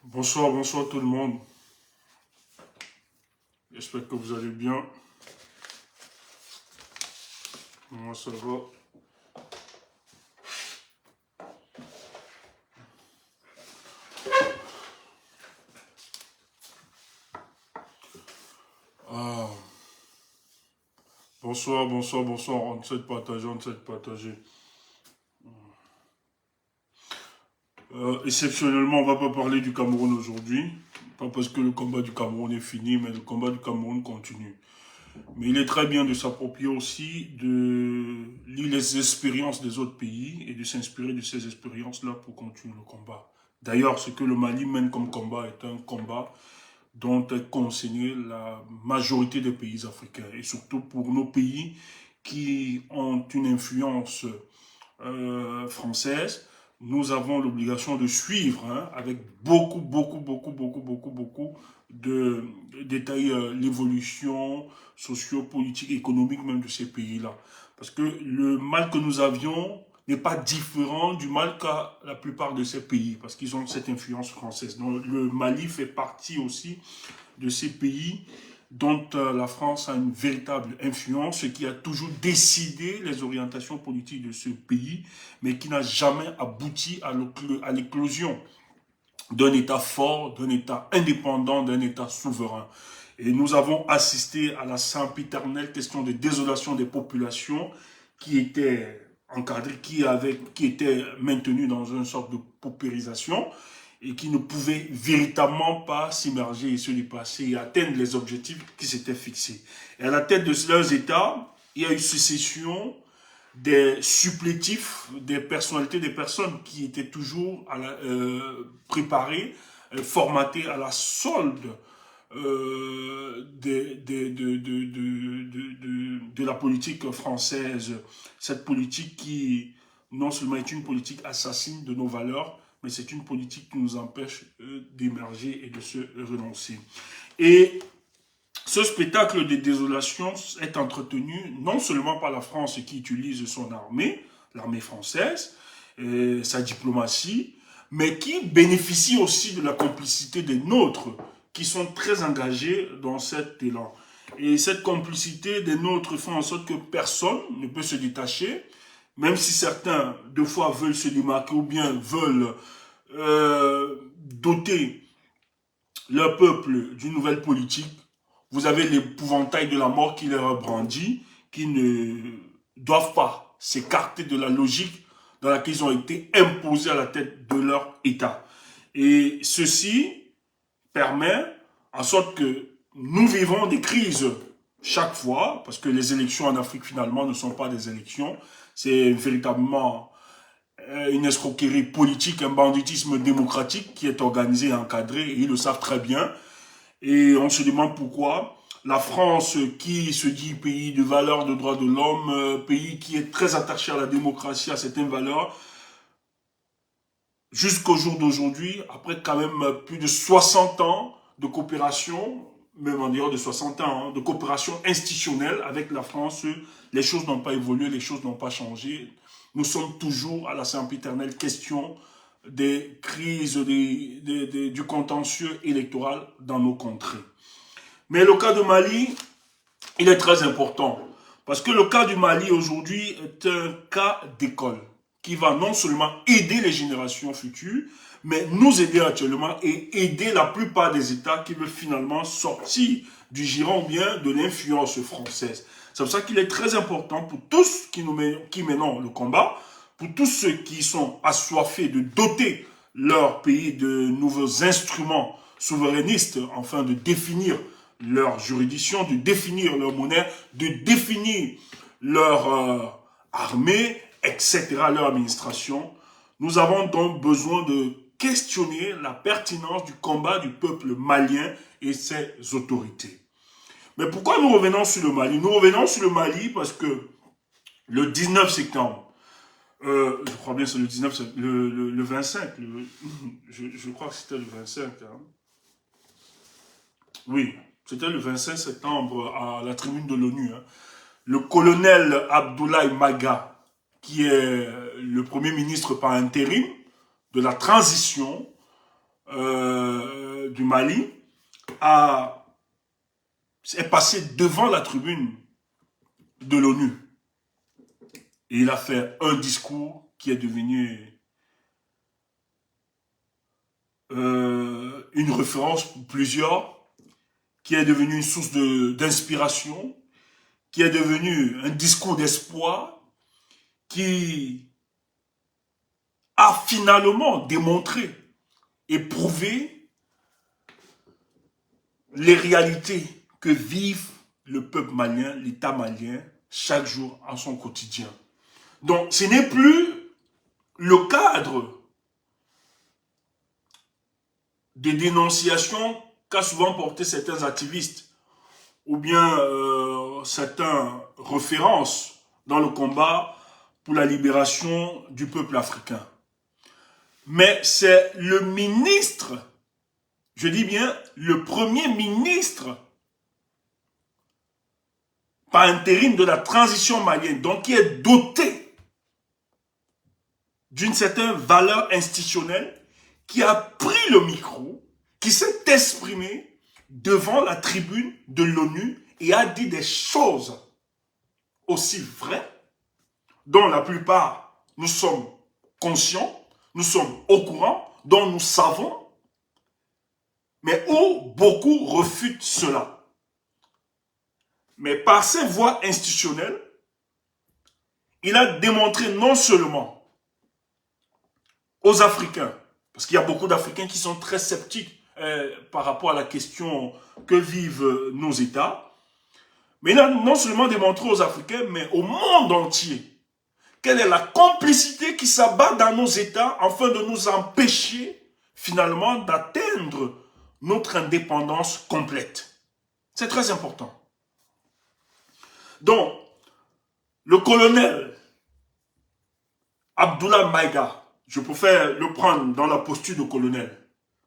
Bonsoir, bonsoir tout le monde. J'espère que vous allez bien. Moi, ça va. Ah, bonsoir, bonsoir, bonsoir. On essaie de partager, on essaie de partager. Exceptionnellement, on va pas parler du Cameroun aujourd'hui. Pas parce que le combat du Cameroun est fini, mais le combat du Cameroun continue. Mais il est très bien de s'approprier aussi, de lire les expériences des autres pays et de s'inspirer de ces expériences-là pour continuer le combat. D'ailleurs, ce que le Mali mène comme combat est un combat dont est concernée la majorité des pays africains. Et surtout pour nos pays qui ont une influence française, nous avons l'obligation de suivre avec beaucoup de détails l'évolution socio-politique, économique même de ces pays-là. Parce que le mal que nous avions n'est pas différent du mal qu'a la plupart de ces pays, parce qu'ils ont cette influence française. Donc, le Mali fait partie aussi de ces pays dont la France a une véritable influence, qui a toujours décidé les orientations politiques de ce pays, mais qui n'a jamais abouti à l'éclosion d'un État fort, d'un État indépendant, d'un État souverain. Et nous avons assisté à la sempiternelle question de désolation des populations qui étaient encadrées, qui étaient maintenues dans une sorte de paupérisation et qui ne pouvaient véritablement pas s'immerger et se dépasser et atteindre les objectifs qui s'étaient fixés. Et à la tête de leurs États, il y a eu succession des supplétifs, des personnalités, des personnes qui étaient toujours préparées, formatées à la solde de la politique française. Cette politique qui, non seulement est une politique assassine de nos valeurs, mais c'est une politique qui nous empêche d'émerger et de se renoncer. Et ce spectacle de désolation est entretenu non seulement par la France qui utilise son armée, l'armée française, sa diplomatie, mais qui bénéficie aussi de la complicité des nôtres, qui sont très engagés dans cet élan. Et cette complicité des nôtres fait en sorte que personne ne peut se détacher, même si certains, deux fois, veulent se démarquer ou bien veulent doter leur peuple d'une nouvelle politique. Vous avez l'épouvantail de la mort qui leur brandit, qui ne doivent pas s'écarter de la logique dans laquelle ils ont été imposés à la tête de leur État. Et ceci permet en sorte que nous vivons des crises chaque fois, parce que les élections en Afrique finalement ne sont pas des élections, c'est véritablement une escroquerie politique, un banditisme démocratique qui est organisé et encadré, et ils le savent très bien. Et on se demande pourquoi la France, qui se dit pays de valeurs de droits de l'homme, pays qui est très attaché à la démocratie, à certaines valeurs, jusqu'au jour d'aujourd'hui, après quand même plus de 60 ans de coopération, même en dehors de 60 ans, de coopération institutionnelle avec la France, les choses n'ont pas évolué, les choses n'ont pas changé. Nous sommes toujours à la sempiternelle question des crises, du contentieux électoral dans nos contrées. Mais le cas de Mali, il est très important. Parce que le cas du Mali aujourd'hui est un cas d'école qui va non seulement aider les générations futures, mais nous aider actuellement et aider la plupart des États qui veulent finalement sortir du giron bien de l'influence française. C'est pour ça qu'il est très important pour tous qui menons le combat, pour tous ceux qui sont assoiffés de doter leur pays de nouveaux instruments souverainistes, afin de définir leur juridiction, de définir leur monnaie, de définir leur armée, etc., leur administration. Nous avons donc besoin de questionner la pertinence du combat du peuple malien et ses autorités. Mais pourquoi nous revenons sur le Mali? Nous revenons sur le Mali parce que le 19 septembre, je crois bien que c'est le 19, le 25, je crois que c'était le 25. Hein. Oui, c'était le 25 septembre à la tribune de l'ONU. Hein. Le colonel Abdoulaye Maga, qui est le premier ministre par intérim de la transition, du Mali, est passé devant la tribune de l'ONU. Et il a fait un discours qui est devenu une référence pour plusieurs, qui est devenu une source d'inspiration, qui est devenu un discours d'espoir, qui a finalement démontré et prouvé les réalités que vivent le peuple malien, l'État malien, chaque jour à son quotidien. Donc, ce n'est plus le cadre de dénonciation qu'a souvent porté certains activistes ou bien certaines références dans le combat pour la libération du peuple africain. Mais c'est le ministre, je dis bien le premier ministre par intérim de la transition malienne, donc qui est doté d'une certaine valeur institutionnelle, qui a pris le micro, qui s'est exprimé devant la tribune de l'ONU et a dit des choses aussi vraies, dont la plupart nous sommes conscients, nous sommes au courant, dont nous savons, mais où beaucoup refutent cela. Mais par ses voies institutionnelles, il a démontré non seulement aux Africains, parce qu'il y a beaucoup d'Africains qui sont très sceptiques par rapport à la question que vivent nos États, mais il a non seulement démontré aux Africains, mais au monde entier, quelle est la complicité qui s'abat dans nos États afin de nous empêcher finalement d'atteindre notre indépendance complète. C'est très important. Donc, le colonel Abdoulaye Maïga, je préfère le prendre dans la posture de colonel,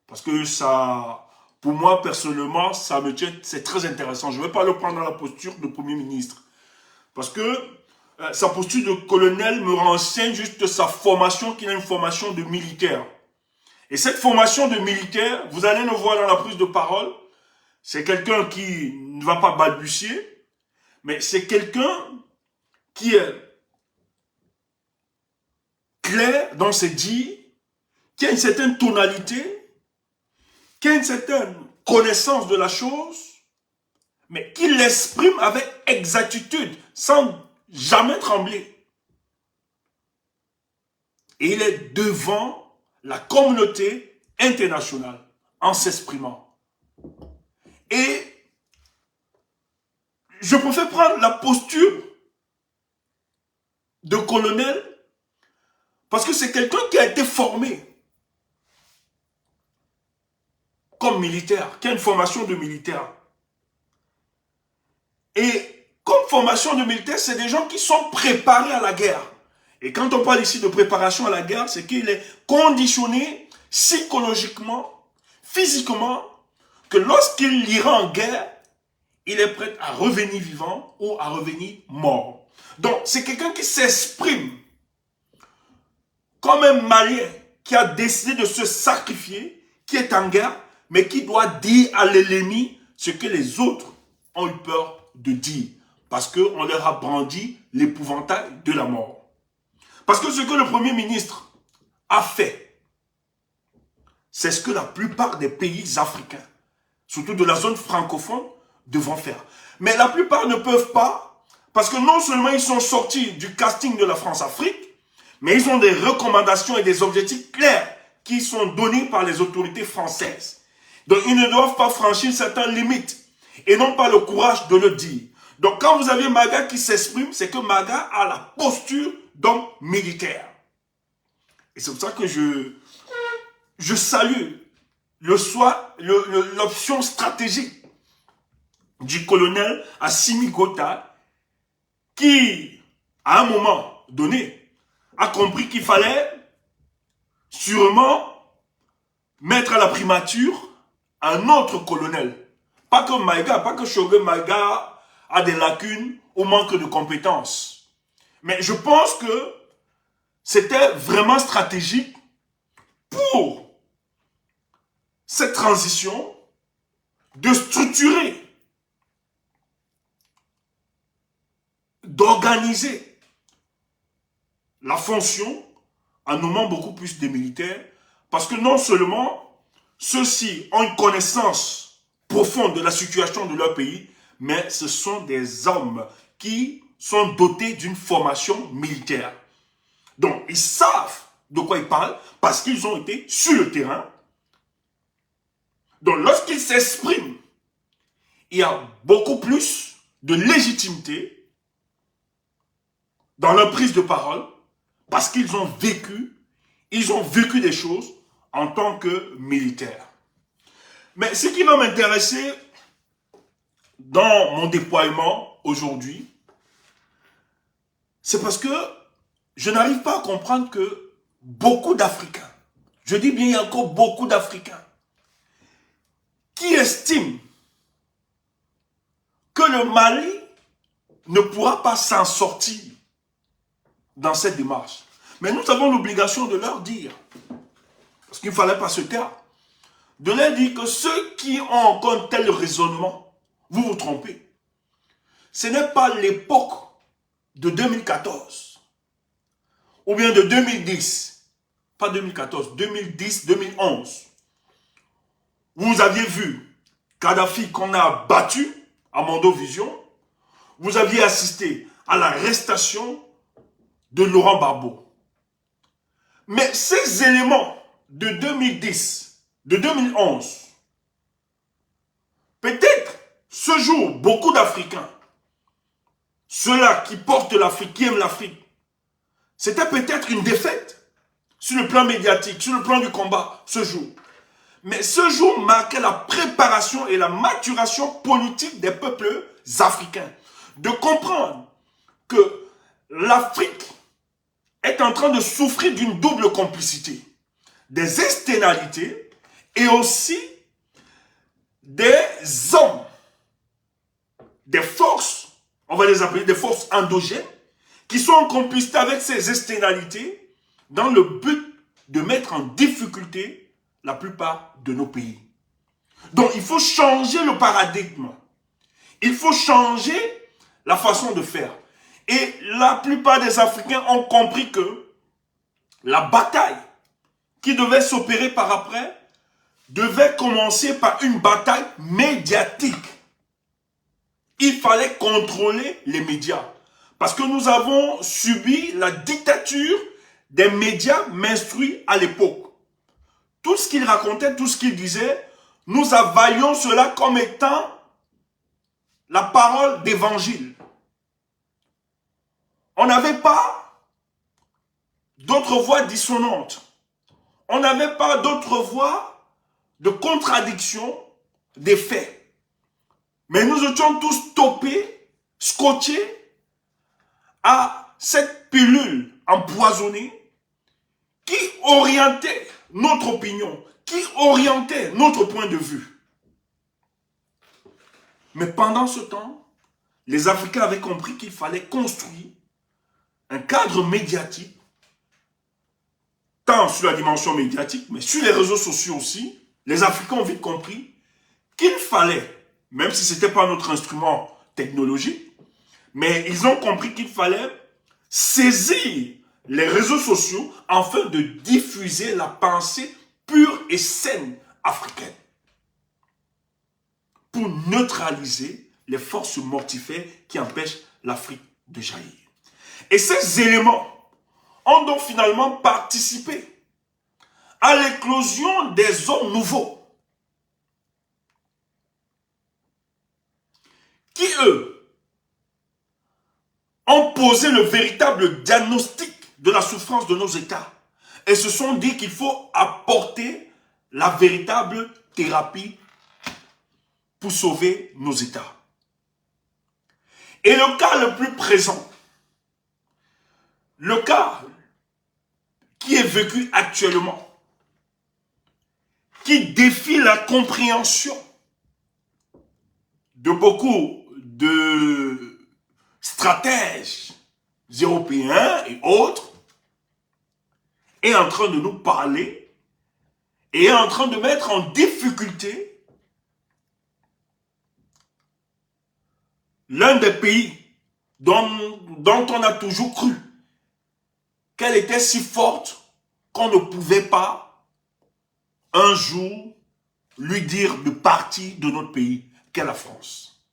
parce que ça, pour moi personnellement, ça me tient, c'est très intéressant. Je ne vais pas le prendre dans la posture de Premier ministre, parce que sa posture de colonel me renseigne juste sa formation, qu'il a une formation de militaire. Et cette formation de militaire, vous allez le voir dans la prise de parole, c'est quelqu'un qui ne va pas balbutier, mais c'est quelqu'un qui est clair dans ses dires, qui a une certaine tonalité, qui a une certaine connaissance de la chose, mais qui l'exprime avec exactitude, sans jamais trembler. Et il est devant la communauté internationale en s'exprimant. Et je préfère prendre la posture de colonel parce que c'est quelqu'un qui a été formé comme militaire, qui a une formation de militaire. Et comme formation de militaire, c'est des gens qui sont préparés à la guerre. Et quand on parle ici de préparation à la guerre, c'est qu'il est conditionné psychologiquement, physiquement, que lorsqu'il ira en guerre, il est prêt à revenir vivant ou à revenir mort. Donc, c'est quelqu'un qui s'exprime comme un Malien qui a décidé de se sacrifier, qui est en guerre, mais qui doit dire à l'ennemi ce que les autres ont eu peur de dire. Parce qu'on leur a brandi l'épouvantail de la mort. Parce que ce que le Premier ministre a fait, c'est ce que la plupart des pays africains, surtout de la zone francophone, devront faire. Mais la plupart ne peuvent pas, parce que non seulement ils sont sortis du casting de la France-Afrique, mais ils ont des recommandations et des objectifs clairs qui sont donnés par les autorités françaises. Donc ils ne doivent pas franchir certaines limites et n'ont pas le courage de le dire. Donc quand vous avez Maga qui s'exprime, c'est que Maga a la posture d'homme militaire. Et c'est pour ça que je salue l'option stratégique du colonel Assimi Goïta qui, à un moment donné, a compris qu'il fallait sûrement mettre à la primature un autre colonel. Pas que Maïga, pas que Chogué Maïga a des lacunes ou manque de compétences. Mais je pense que c'était vraiment stratégique pour cette transition, de structurer, d'organiser la fonction en nommant beaucoup plus de militaires, parce que non seulement ceux-ci ont une connaissance profonde de la situation de leur pays, mais ce sont des hommes qui sont dotés d'une formation militaire. Donc, ils savent de quoi ils parlent parce qu'ils ont été sur le terrain. Donc, lorsqu'ils s'expriment, il y a beaucoup plus de légitimité dans leur prise de parole parce qu'ils ont vécu des choses en tant que militaires. Mais ce qui va m'intéresser dans mon déploiement aujourd'hui, c'est parce que je n'arrive pas à comprendre que beaucoup d'Africains, je dis bien il y a encore beaucoup d'Africains, qui estiment que le Mali ne pourra pas s'en sortir dans cette démarche. Mais nous avons l'obligation de leur dire, parce qu'il ne fallait pas se taire, de leur dire que ceux qui ont encore un tel raisonnement, vous vous trompez. Ce n'est pas l'époque de 2014 ou bien de 2010, pas 2014, 2010, 2011. Vous aviez vu Kadhafi qu'on a battu à Mondovision. Vous aviez assisté à l'arrestation de Laurent Gbagbo. Mais ces éléments de 2010, de 2011, peut-être ce jour, beaucoup d'Africains, ceux-là qui portent l'Afrique, qui aiment l'Afrique, c'était peut-être une défaite sur le plan médiatique, sur le plan du combat, ce jour. Mais ce jour marquait la préparation et la maturation politique des peuples africains. De comprendre que l'Afrique est en train de souffrir d'une double complicité. Des externalités et aussi des hommes, des forces, on va les appeler des forces endogènes, qui sont en complicité avec ces externalités dans le but de mettre en difficulté la plupart de nos pays. Donc, il faut changer le paradigme. Il faut changer la façon de faire. Et la plupart des Africains ont compris que la bataille qui devait s'opérer par après devait commencer par une bataille médiatique. Il fallait contrôler les médias. Parce que nous avons subi la dictature des médias mainstream à l'époque. Tout ce qu'ils racontaient, tout ce qu'ils disaient, nous avalions cela comme étant la parole d'évangile. On n'avait pas d'autres voix dissonantes. On n'avait pas d'autres voix de contradiction des faits. Mais nous étions tous topés, scotchés à cette pilule empoisonnée qui orientait notre opinion, qui orientait notre point de vue. Mais pendant ce temps, les Africains avaient compris qu'il fallait construire un cadre médiatique, tant sur la dimension médiatique, mais sur les réseaux sociaux aussi. Les Africains ont vite compris qu'il fallait, même si ce n'était pas notre instrument technologique, mais ils ont compris qu'il fallait saisir les réseaux sociaux afin de diffuser la pensée pure et saine africaine pour neutraliser les forces mortifères qui empêchent l'Afrique de jaillir. Et ces éléments ont donc finalement participé à l'éclosion des hommes nouveaux qui, eux, ont posé le véritable diagnostic de la souffrance de nos États et se sont dit qu'il faut apporter la véritable thérapie pour sauver nos États. Et le cas le plus présent, le cas qui est vécu actuellement, qui défie la compréhension de beaucoup de stratèges européens et autres, est en train de nous parler et est en train de mettre en difficulté l'un des pays dont on a toujours cru qu'elle était si forte qu'on ne pouvait pas un jour lui dire de partir de notre pays, qu'est la France.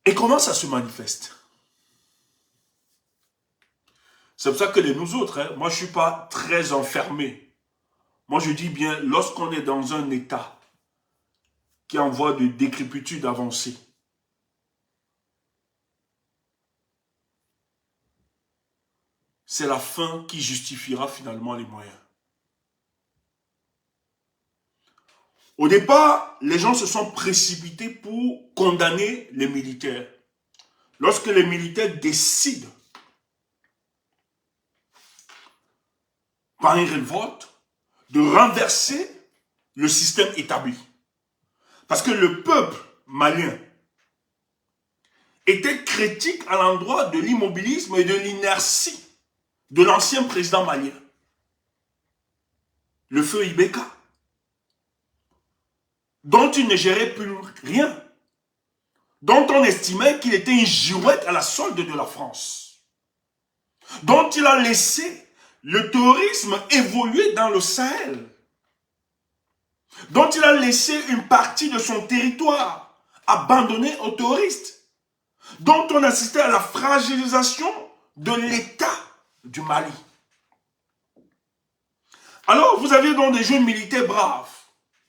Et comment ça se manifeste? C'est pour ça que nous autres, moi je ne suis pas très enfermé. Moi je dis bien, lorsqu'on est dans un état qui est en voie de décrépitude avancée, c'est la fin qui justifiera finalement les moyens. Au départ, les gens se sont précipités pour condamner les militaires. Lorsque les militaires décident par une révolte de renverser le système établi. Parce que le peuple malien était critique à l'endroit de l'immobilisme et de l'inertie de l'ancien président malien, le feu Ibeka, dont il ne gérait plus rien, dont on estimait qu'il était une girouette à la solde de la France, dont il a laissé le terrorisme évoluer dans le Sahel, dont il a laissé une partie de son territoire abandonné aux terroristes, dont on assistait à la fragilisation de l'État du Mali. Alors, vous avez donc des jeunes militaires braves,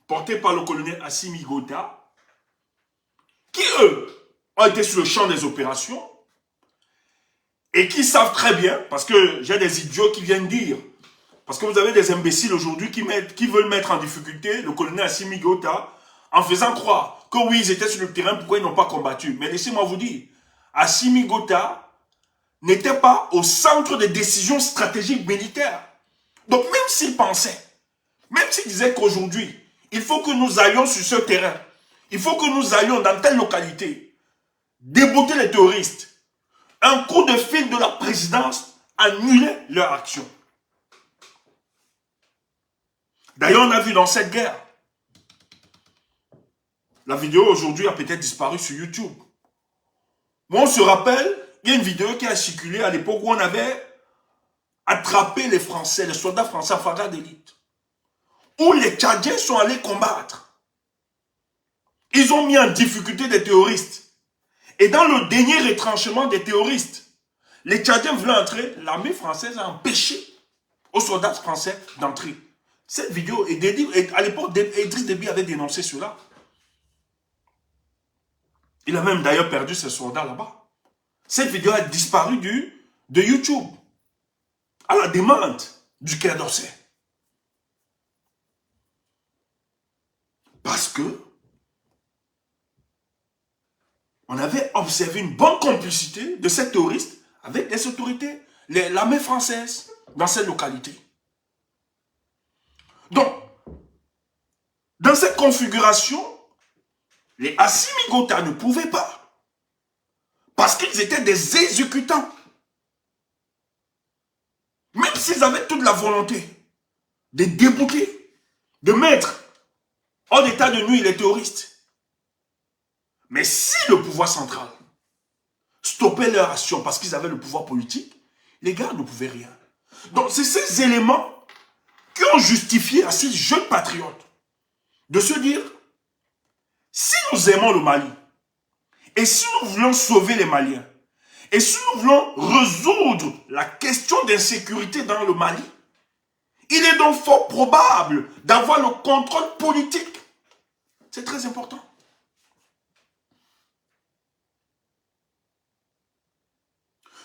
portés par le colonel Assimi Gota, qui, eux, ont été sur le champ des opérations et qui savent très bien, parce que j'ai des idiots qui viennent dire, parce que vous avez des imbéciles aujourd'hui qui veulent mettre en difficulté le colonel Assimi Gota en faisant croire que oui, ils étaient sur le terrain, pourquoi ils n'ont pas combattu. Mais laissez-moi vous dire, Assimi Gota n'était pas au centre des décisions stratégiques militaires. Donc même s'il pensait, même s'il disait qu'aujourd'hui, il faut que nous allions sur ce terrain, il faut que nous allions dans telle localité, débouter les terroristes, un coup de fil de la présidence annulait leur action. D'ailleurs, on a vu dans cette guerre, la vidéo aujourd'hui a peut-être disparu sur YouTube. Moi, on se rappelle, il y a une vidéo qui a circulé à l'époque où on avait attrapé les Français, les soldats français à Fara d'élite, où les Tchadiens sont allés combattre. Ils ont mis en difficulté des terroristes. Et dans le dernier retranchement des terroristes, les Tchadiens voulaient entrer, l'armée française a empêché aux soldats français d'entrer. Cette vidéo est dédiée, à l'époque, Idriss Déby avait dénoncé cela. Il a même d'ailleurs perdu ses soldats là-bas. Cette vidéo a disparu de YouTube, à la demande du Quai d'Orsay. Parce que on avait observé une bonne complicité de ces terroristes avec les autorités, l'armée française dans cette localité. Donc, dans cette configuration, les Assimi Gota ne pouvaient pas. Parce qu'ils étaient des exécutants. Même s'ils avaient toute la volonté de débouter, de mettre en état de nuire les terroristes. Mais si le pouvoir central stoppait leur action parce qu'ils avaient le pouvoir politique, les gars ne pouvaient rien. Donc c'est ces éléments qui ont justifié à ces jeunes patriotes de se dire, si nous aimons le Mali, et si nous voulons sauver les Maliens, et si nous voulons résoudre la question d'insécurité dans le Mali, il est donc fort probable d'avoir le contrôle politique. C'est très important.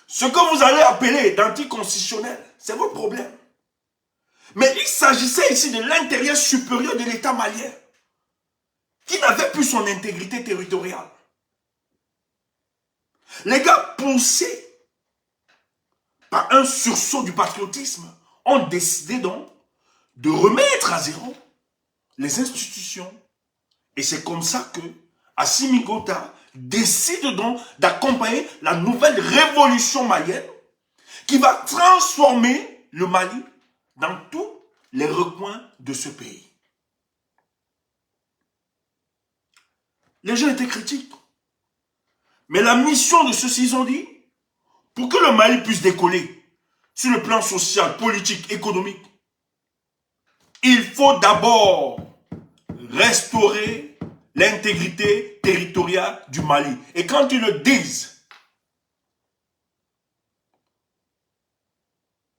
Ce que vous allez appeler d'anticonstitutionnel, c'est votre problème. Mais il s'agissait ici de l'intérieur supérieur de l'État malien, qui n'avait plus son intégrité territoriale. Les gars, poussés par un sursaut du patriotisme, ont décidé donc de remettre à zéro les institutions. Et c'est comme ça que Assimi Gota décide donc d'accompagner la nouvelle révolution malienne qui va transformer le Mali dans tous les recoins de ce pays. Les gens étaient critiques. Mais la mission de ceux-ci, ils ont dit, pour que le Mali puisse décoller sur le plan social, politique, économique, il faut d'abord restaurer l'intégrité territoriale du Mali. Et quand ils le disent,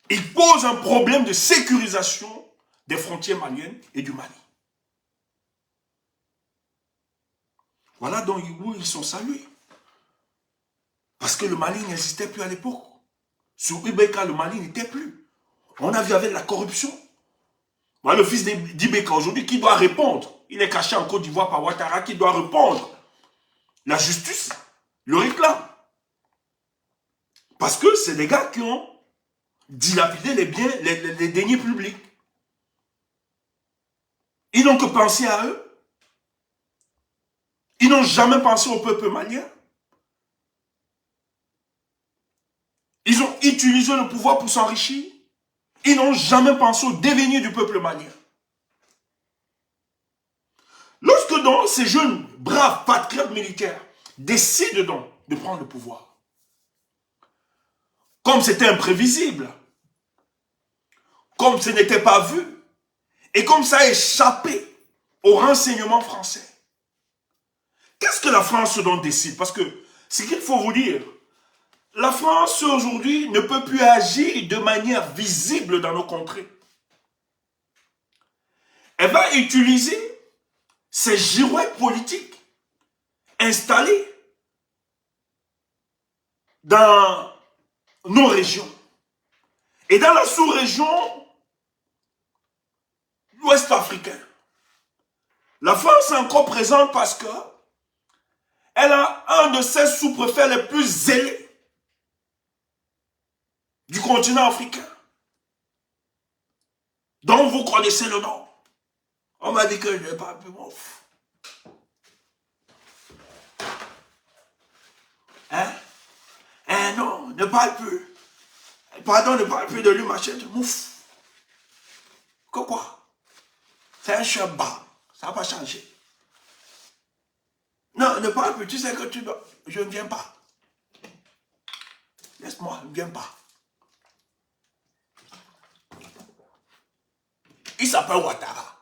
ils posent un problème de sécurisation des frontières maliennes et du Mali. Voilà donc où ils sont salués. Parce que le Mali n'existait plus à l'époque. Sur Ibeka, le Mali n'était plus. On a vu avec la corruption. Voilà le fils d'Ibeka aujourd'hui qui doit répondre. Il est caché en Côte d'Ivoire par Ouattara qui doit répondre. La justice le réclame. Parce que c'est des gars qui ont dilapidé les biens, les deniers publics. Ils n'ont que pensé à eux. Ils n'ont jamais pensé au peuple malien. Ils ont utilisé le pouvoir pour s'enrichir. Ils n'ont jamais pensé au devenir du peuple malien. Lorsque donc ces jeunes braves patriotes militaires décident donc de prendre le pouvoir, comme c'était imprévisible, comme ce n'était pas vu, et comme ça a échappé au renseignement français, qu'est-ce que la France donc décide? Parce que ce qu'il faut vous dire, la France aujourd'hui ne peut plus agir de manière visible dans nos contrées. Elle va utiliser ces girouettes politiques installées dans nos régions. Et dans la sous-région ouest africaine. La France est encore présente parce que elle a un de ses sous-préfets les plus zélés du continent africain, dont vous connaissez le nom. On m'a dit que je n'ai pas pu m'en foutre. Hein? Hein, non, ne parle plus. Pardon, ne parle plus de lui, ma chère, mouf. Que quoi? C'est un cheval, ça n'a pas changé. Non, ne parle plus, tu sais que tu dois... Je ne viens pas. Laisse-moi, ne viens pas. Il s'appelle Ouattara.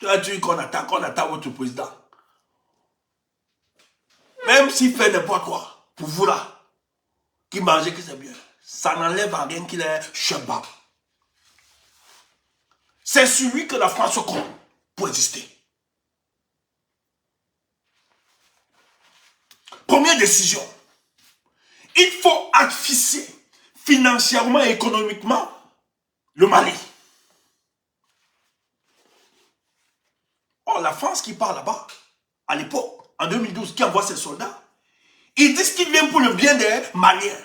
Tu as dit qu'on attaque votre président. Même s'il fait n'importe quoi, pour vous là, qui mangez, que c'est bien, ça n'enlève à rien qu'il est cheval. C'est celui que la France compte pour exister. Première décision. Il faut asfixier financièrement et économiquement le Mali. Or, la France qui part là-bas, à l'époque, en 2012, qui envoie ses soldats, ils disent qu'ils viennent pour le bien des Maliens,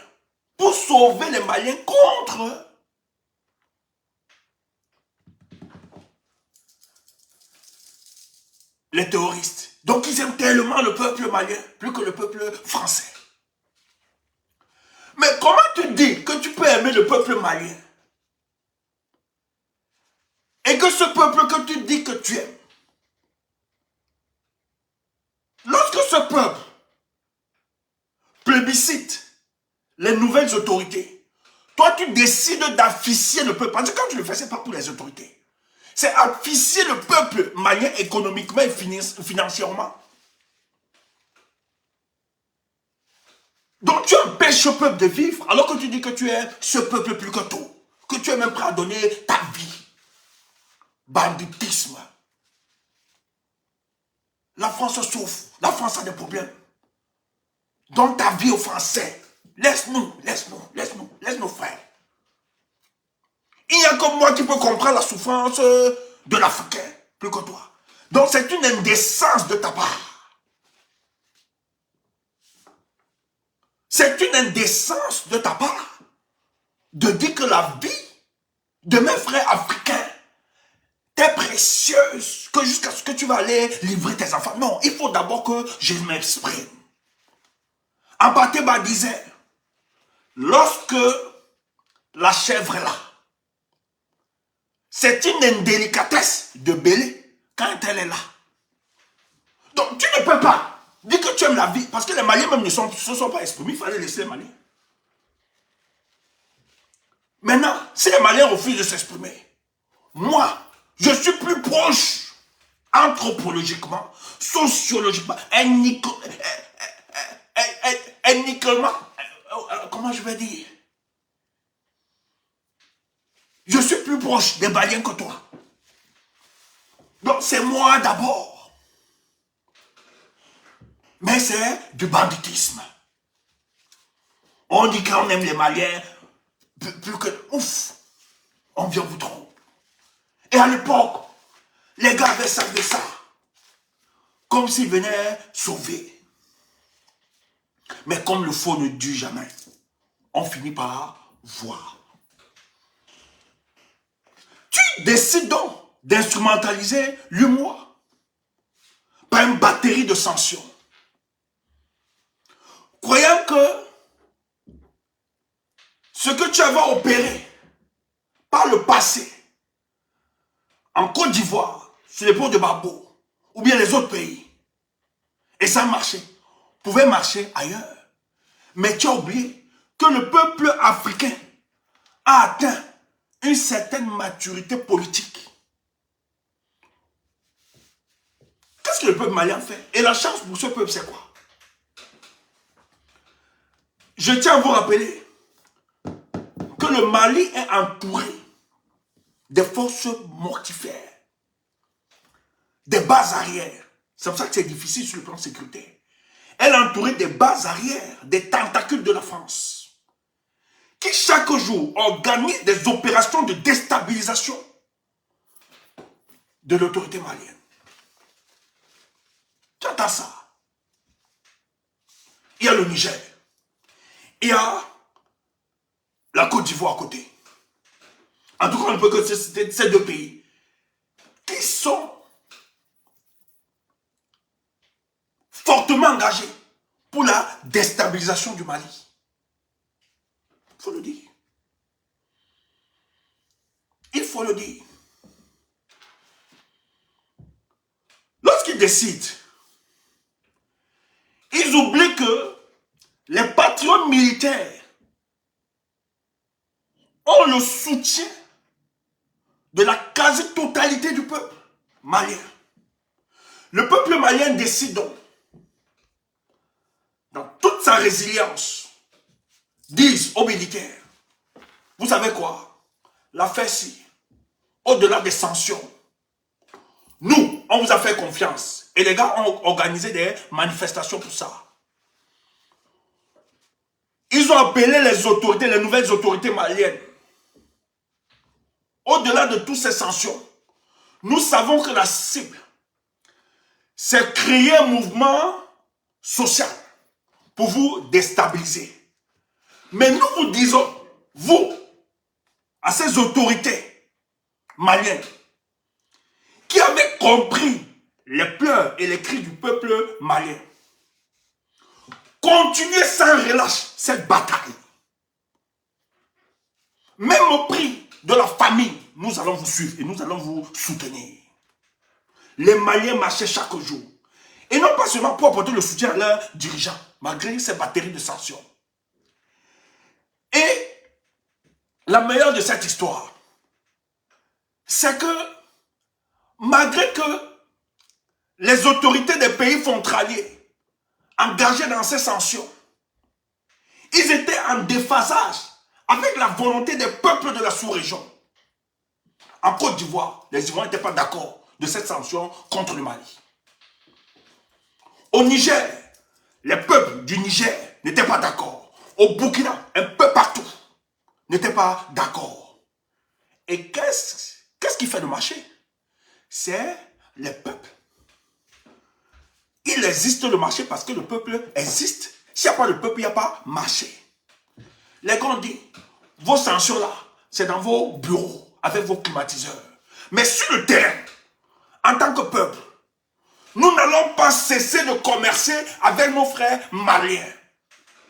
pour sauver les Maliens contre les terroristes. Donc, ils aiment tellement le peuple malien, plus que le peuple français. Mais comment tu dis que tu peux aimer le peuple malien et que ce peuple que tu dis que tu aimes, lorsque ce peuple plébiscite les nouvelles autorités, toi tu décides d'afficher le peuple, parce que quand tu le fais, ce n'est pas pour les autorités. C'est afficher le peuple malien économiquement et financièrement. Donc tu empêches ce peuple de vivre alors que tu dis que tu es ce peuple plus que tout. Que tu es même prêt à donner ta vie. Banditisme. La France souffre. La France a des problèmes. Donne ta vie aux Français. Laisse-nous faire. Il n'y a que moi qui peux comprendre la souffrance de l'Africain, plus que toi. Donc c'est une indécence de ta part. C'est une indécence de ta part de dire que la vie de mes frères africains est précieuse, que jusqu'à ce que tu vas aller livrer tes enfants. Non, il faut d'abord que je m'exprime. Abateba disait, lorsque la chèvre est là, c'est une indélicatesse de bêler quand elle est là. Donc tu ne peux pas dire que tu aimes la vie, parce que les Maliens même ne se sont pas exprimés, il fallait laisser les Maliens. Maintenant, si les Maliens refusent de s'exprimer, moi, je suis plus proche, anthropologiquement, sociologiquement, ethniquement, comment je vais dire? Je suis plus proche des Maliens que toi. Donc c'est moi d'abord. Mais c'est du banditisme. On dit qu'on aime les Maliens, plus que... Ouf, on vient vous tromper. Et à l'époque, les gars avaient ça de ça. Comme s'ils venaient sauver. Mais comme le faux ne dure jamais, on finit par voir. Tu décides donc d'instrumentaliser l'humour par une batterie de sanctions. Croyant que ce que tu avais opéré par le passé en Côte d'Ivoire, sur les ponts de Babo, ou bien les autres pays, et ça marchait, pouvait marcher ailleurs. Mais tu as oublié que le peuple africain a atteint une certaine maturité politique. Qu'est-ce que le peuple malien fait? Et la chance pour ce peuple, c'est quoi? Je tiens à vous rappeler que le Mali est entouré des forces mortifères, des bases arrières. C'est pour ça que c'est difficile sur le plan sécuritaire. Elle est entourée des bases arrières, des tentacules de la France, qui chaque jour organisent des opérations de déstabilisation de l'autorité malienne. Tu entends ça? Il y a le Niger. Il y a la Côte d'Ivoire à côté. En tout cas, on ne peut que ces deux pays qui sont fortement engagés pour la déstabilisation du Mali. Il faut le dire. Il faut le dire. Lorsqu'ils décident, ils oublient que les patriotes militaires ont le soutien de la quasi-totalité du peuple malien. Le peuple malien décide donc, dans toute sa résilience, disent aux militaires, vous savez quoi? L'affaire-ci, au-delà des sanctions, nous, on vous a fait confiance. Et les gars ont organisé des manifestations pour ça. Ils ont appelé les autorités, les nouvelles autorités maliennes. Au-delà de toutes ces sanctions, nous savons que la cible, c'est créer un mouvement social pour vous déstabiliser. Mais nous vous disons, vous, à ces autorités maliennes, qui avaient compris les pleurs et les cris du peuple malien, continuez sans relâche cette bataille. Même au prix de la famille, nous allons vous suivre et nous allons vous soutenir. Les Maliens marchaient chaque jour. Et non pas seulement pour apporter le soutien à leurs dirigeants, malgré ces batteries de sanctions. Et la meilleure de cette histoire, c'est que malgré que les autorités des pays frontaliers engagés dans ces sanctions, ils étaient en déphasage avec la volonté des peuples de la sous-région. En Côte d'Ivoire, les Ivoiriens n'étaient pas d'accord de cette sanction contre le Mali. Au Niger, les peuples du Niger n'étaient pas d'accord. Au Burkina, un peu partout, n'étaient pas d'accord. Et qu'est-ce qui fait le marché? C'est les peuples. Il existe le marché parce que le peuple existe. S'il n'y a pas de peuple, il n'y a pas marché. Les gars ont dit, vos sanctions là, c'est dans vos bureaux, avec vos climatiseurs. Mais sur le terrain, en tant que peuple, nous n'allons pas cesser de commercer avec nos frères maliens.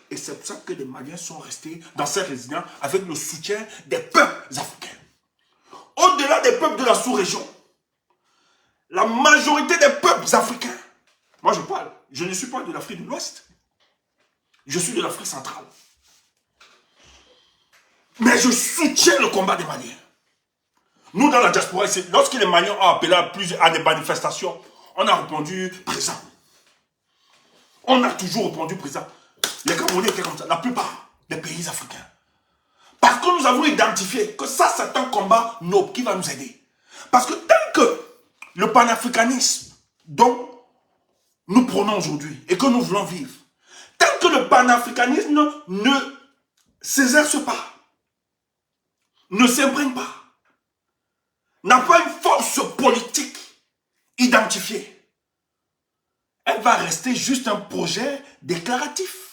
Et c'est pour ça que les Maliens sont restés dans ces résidents avec le soutien des peuples africains. Au-delà des peuples de la sous-région, la majorité des peuples africains, moi je ne suis pas de l'Afrique de l'Ouest, je suis de l'Afrique centrale. Mais je soutiens le combat des Maliens. Nous, dans la diaspora, lorsque les Maliens ont appelé à des manifestations, on a répondu présent. On a toujours répondu présent. Les Camerounais étaient comme ça, la plupart des pays africains. Parce que nous avons identifié que ça, c'est un combat noble qui va nous aider. Parce que tant que le panafricanisme dont nous prenons aujourd'hui et que nous voulons vivre, tant que le panafricanisme ne s'exerce pas, ne s'imprègne pas, n'a pas une force politique identifiée, elle va rester juste un projet déclaratif.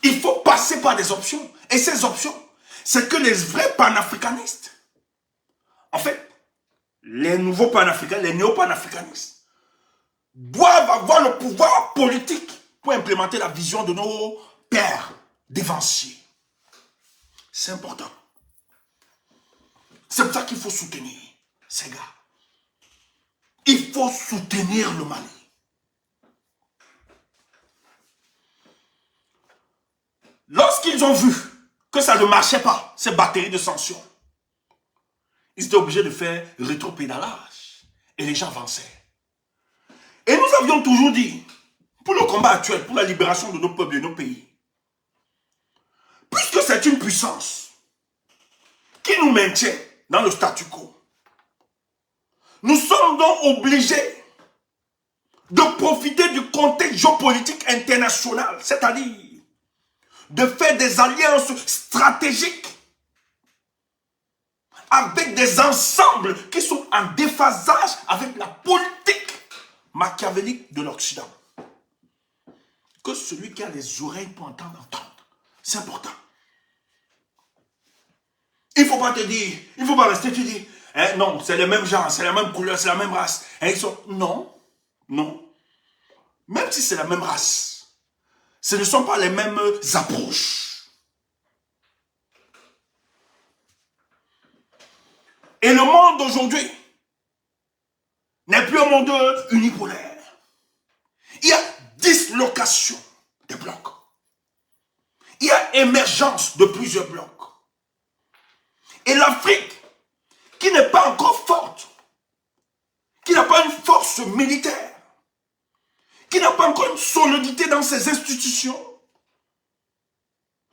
Il faut passer par des options. Et ces options, c'est que les vrais panafricanistes, en fait, les nouveaux panafricains, les néo-panafricanistes, doivent avoir le pouvoir politique pour implémenter la vision de nos pères dévanciers. C'est important. C'est pour ça qu'il faut soutenir ces gars. Il faut soutenir le Mali. Lorsqu'ils ont vu que ça ne marchait pas, ces batteries de sanctions, ils étaient obligés de faire rétropédalage. Et les gens avançaient. Et nous avions toujours dit, pour le combat actuel, pour la libération de nos peuples et de nos pays, puisque c'est une puissance qui nous maintient dans le statu quo, nous sommes donc obligés de profiter du contexte géopolitique international, c'est-à-dire de faire des alliances stratégiques avec des ensembles qui sont en déphasage avec la politique machiavélique de l'Occident. Que celui qui a les oreilles pour entendre. C'est important. Il ne faut pas te dire, il ne faut pas rester te dire, hein, non, c'est les mêmes gens, c'est la même couleur, c'est la même race. Hein, ils sont... Non, non. Même si c'est la même race, ce ne sont pas les mêmes approches. Et le monde d'aujourd'hui n'est plus un monde unipolaire. Il y a dislocation des blocs. Il y a émergence de plusieurs blocs. Et l'Afrique, qui n'est pas encore forte, qui n'a pas une force militaire, qui n'a pas encore une solidité dans ses institutions,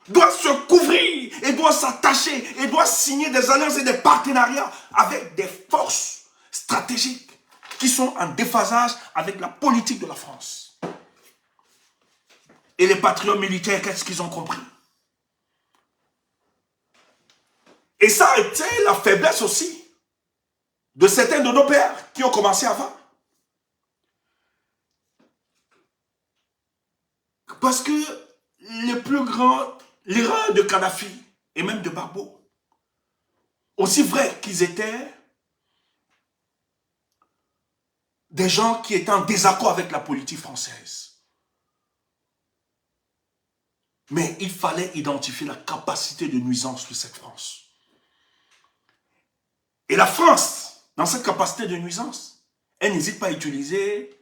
doit se couvrir et doit s'attacher et doit signer des alliances et des partenariats avec des forces stratégiques qui sont en déphasage avec la politique de la France. Et les patriotes militaires, qu'est-ce qu'ils ont compris? Et ça a été la faiblesse aussi de certains de nos pères qui ont commencé avant. Parce que les plus grands, l'erreur de Kadhafi et même de Gbagbo, aussi vrai qu'ils étaient des gens qui étaient en désaccord avec la politique française. Mais il fallait identifier la capacité de nuisance de cette France. Et la France, dans cette capacité de nuisance, elle n'hésite pas à utiliser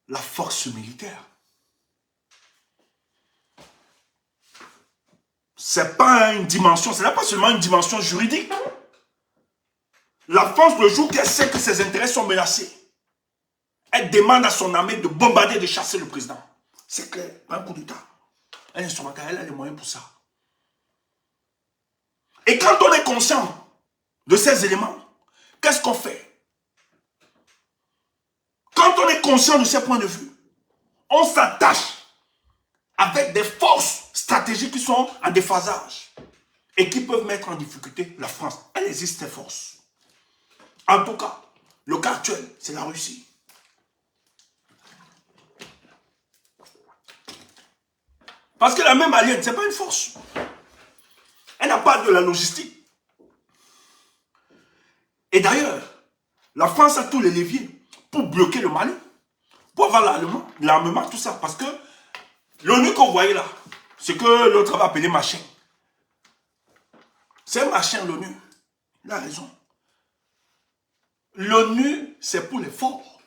la force militaire. Ce n'est pas une dimension, ce n'est pas seulement une dimension juridique. La France, le jour qu'elle sait que ses intérêts sont menacés, elle demande à son armée de bombarder, de chasser le président. C'est clair, un coup d'État. Elle est instrumentale, elle a les moyens pour ça. Et quand on est conscient de ces éléments, qu'est-ce qu'on fait? Quand on est conscient de ces points de vue, on s'attache avec des forces stratégiques qui sont en déphasage et qui peuvent mettre en difficulté la France. Elle existe, ces forces. En tout cas, le cas actuel, c'est la Russie. Parce que la même alliance, ce n'est pas une force. Elle n'a pas de la logistique. Et d'ailleurs, la France a tous les leviers pour bloquer le Mali, pour avoir l'armement, tout ça. Parce que L'ONU que vous voyez là, c'est que l'autre va appeler machin. C'est machin l'ONU. Il a raison. L'ONU, c'est pour les forts.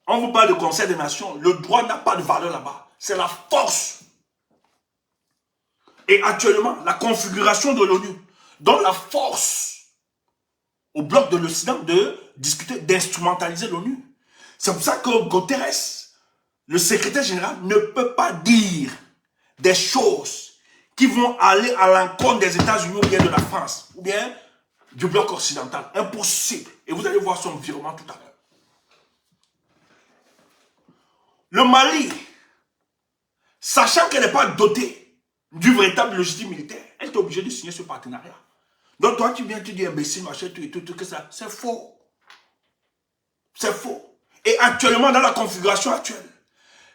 On vous parle de Conseil des Nations. Le droit n'a pas de valeur là-bas. C'est la force. Et actuellement, la configuration de l'ONU donne la force au bloc de l'Occident de discuter, d'instrumentaliser l'ONU. C'est pour ça que Guterres, le secrétaire général, ne peut pas dire des choses qui vont aller à l'encontre des États-Unis ou bien de la France, ou bien du bloc occidental. Impossible. Et vous allez voir son virement tout à l'heure. Le Mali, sachant qu'elle n'est pas dotée du véritable logistique militaire, elle est obligée de signer ce partenariat. Donc toi, tu viens, tu dis imbécile, machin, tout, que ça. C'est faux. C'est faux. Et actuellement, dans la configuration actuelle,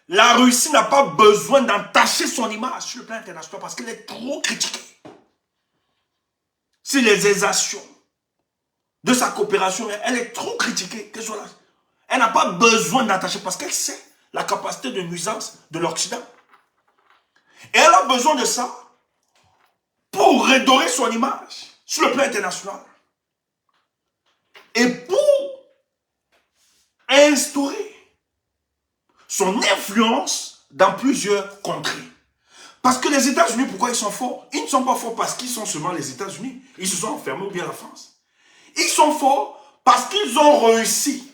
la Russie n'a pas besoin d'entacher son image sur le plan international parce qu'elle est trop critiquée. Si les exactions de sa coopération, elle est trop critiquée. Elle n'a pas besoin d'attacher parce qu'elle sait la capacité de nuisance de l'Occident. Et elle a besoin de ça pour redorer son image sur le plan international. Et pour instaurer son influence dans plusieurs contrées. Parce que les États-Unis, pourquoi ils sont forts? Ils ne sont pas forts parce qu'ils sont seulement les États-Unis. Ils se sont enfermés ou bien la France. Ils sont forts parce qu'ils ont réussi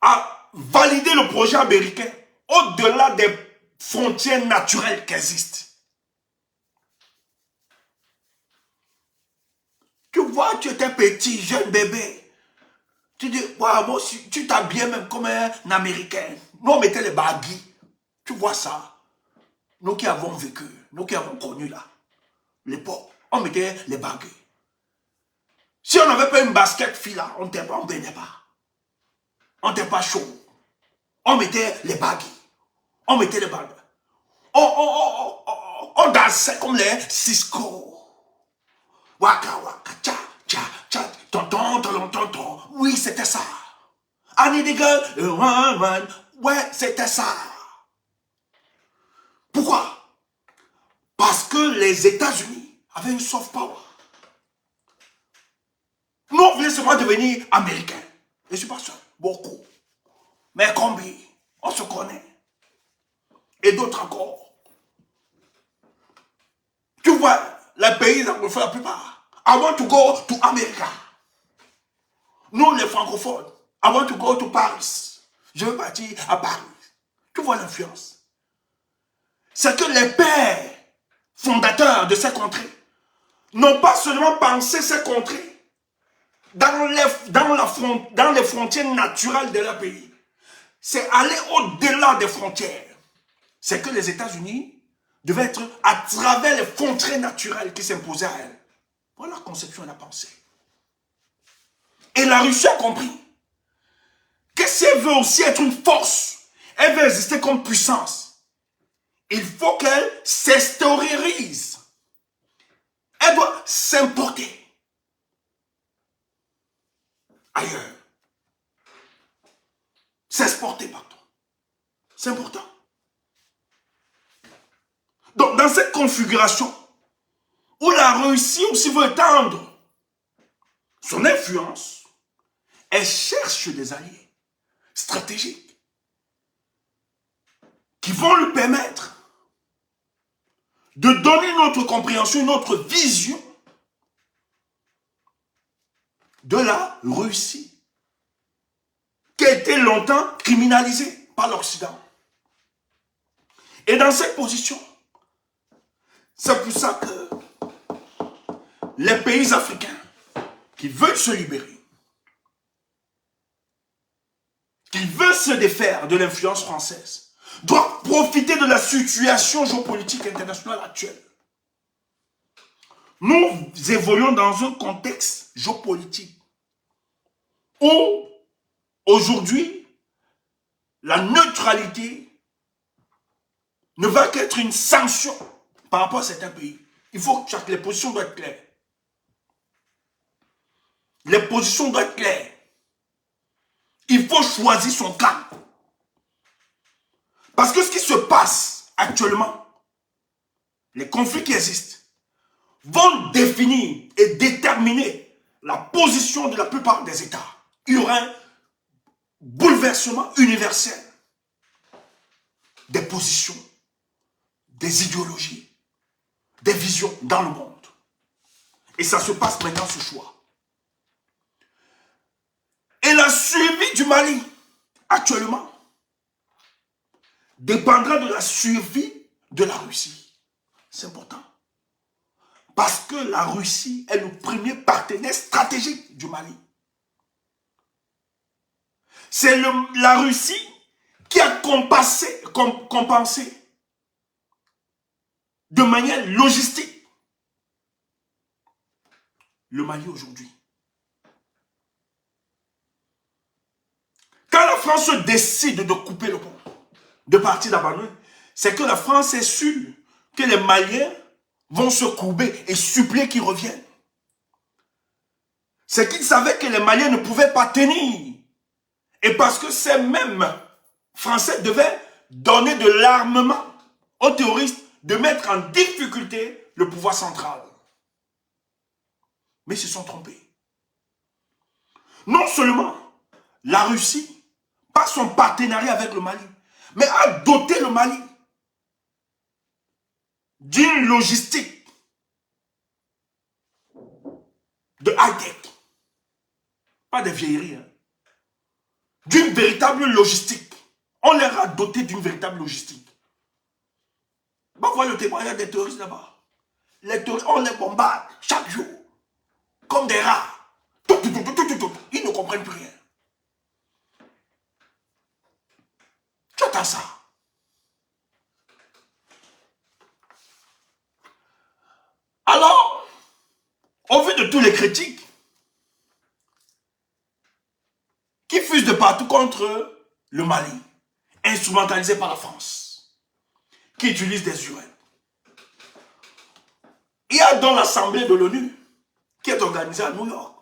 à valider le projet américain au-delà des frontières naturelles qui existent. Tu vois, tu étais petit, jeune bébé. Tu dis, ouais, moi aussi, tu t'habillais même comme un Américain. Nous, on mettait les baguilles. Tu vois ça? Nous qui avons vécu, nous qui avons connu là, l'époque, on mettait les baguilles. Si on n'avait pas une basket fille là, on ne baignait pas. On n'était pas chaud. On mettait les baguilles. On mettait les bagues. On dansait comme les Cisco. Waka waka, tcha, tcha, tcha, tonton, tonton, tonton. Oui, c'était ça. Annie des gueules, ouais, c'était ça. Pourquoi? Parce que les États-Unis avaient une soft power. Nous, on voulait seulement devenir américains. Et je ne suis pas seul, beaucoup. Mais combien? On se connaît. Et d'autres encore. Tu vois, les pays anglophones, la plupart. I want to go to America. Nous, les francophones, I want to go to Paris. Je veux partir à Paris. Tu vois l'influence. C'est que les pères fondateurs de ces contrées n'ont pas seulement pensé ces contrées dans les frontières naturelles de leur pays. C'est aller au-delà des frontières. C'est que les États-Unis devaient être à travers les frontières naturelles qui s'imposaient à elles. Voilà la conception et la pensée. Et la Russie a compris que si elle veut aussi être une force, elle veut exister comme puissance, il faut qu'elle s'extériorise. Elle doit s'importer ailleurs. S'exporter, pardon. C'est important. Donc, dans cette configuration, où la Russie aussi veut étendre son influence, elle cherche des alliés stratégiques qui vont lui permettre de donner notre compréhension, notre vision de la Russie, qui a été longtemps criminalisée par l'Occident. Et dans cette position, c'est pour ça que les pays africains qui veulent se libérer, qui veulent se défaire de l'influence française, doivent profiter de la situation géopolitique internationale actuelle. Nous évoluons dans un contexte géopolitique où aujourd'hui, la neutralité ne va qu'être une sanction par rapport à certains pays. Il faut que les positions doivent être claires. Les positions doivent être claires. Il faut choisir son camp. Parce que ce qui se passe actuellement, les conflits qui existent, vont définir et déterminer la position de la plupart des États. Il y aura un bouleversement universel des positions, des idéologies, des visions dans le monde. Et ça se passe maintenant, ce choix. Et la survie du Mali, actuellement, dépendra de la survie de la Russie. C'est important. Parce que la Russie est le premier partenaire stratégique du Mali. C'est la Russie qui a compensé de manière logistique le Mali aujourd'hui. Quand la France décide de couper le pont, de partir d'abandonner, c'est que la France est sûre que les Maliens vont se courber et supplier qu'ils reviennent. C'est qu'ils savaient que les Maliens ne pouvaient pas tenir. Et parce que ces mêmes Français devaient donner de l'armement aux terroristes, de mettre en difficulté le pouvoir central. Mais ils se sont trompés. Non seulement la Russie, par son partenariat avec le Mali, mais a doté le Mali d'une logistique de high-tech. Pas des vieilleries, hein. D'une véritable logistique. On leur a doté d'une véritable logistique. On va voir le témoignage des terroristes là-bas. Les terroristes, on les bombarde chaque jour. Comme des rats. Ils ne comprennent plus rien. Tu attends ça. Alors, au vu de tous les critiques qui fusent de partout contre le Mali, instrumentalisé par la France, qui utilise des UN, il y a dans l'Assemblée de l'ONU, qui est organisée à New York,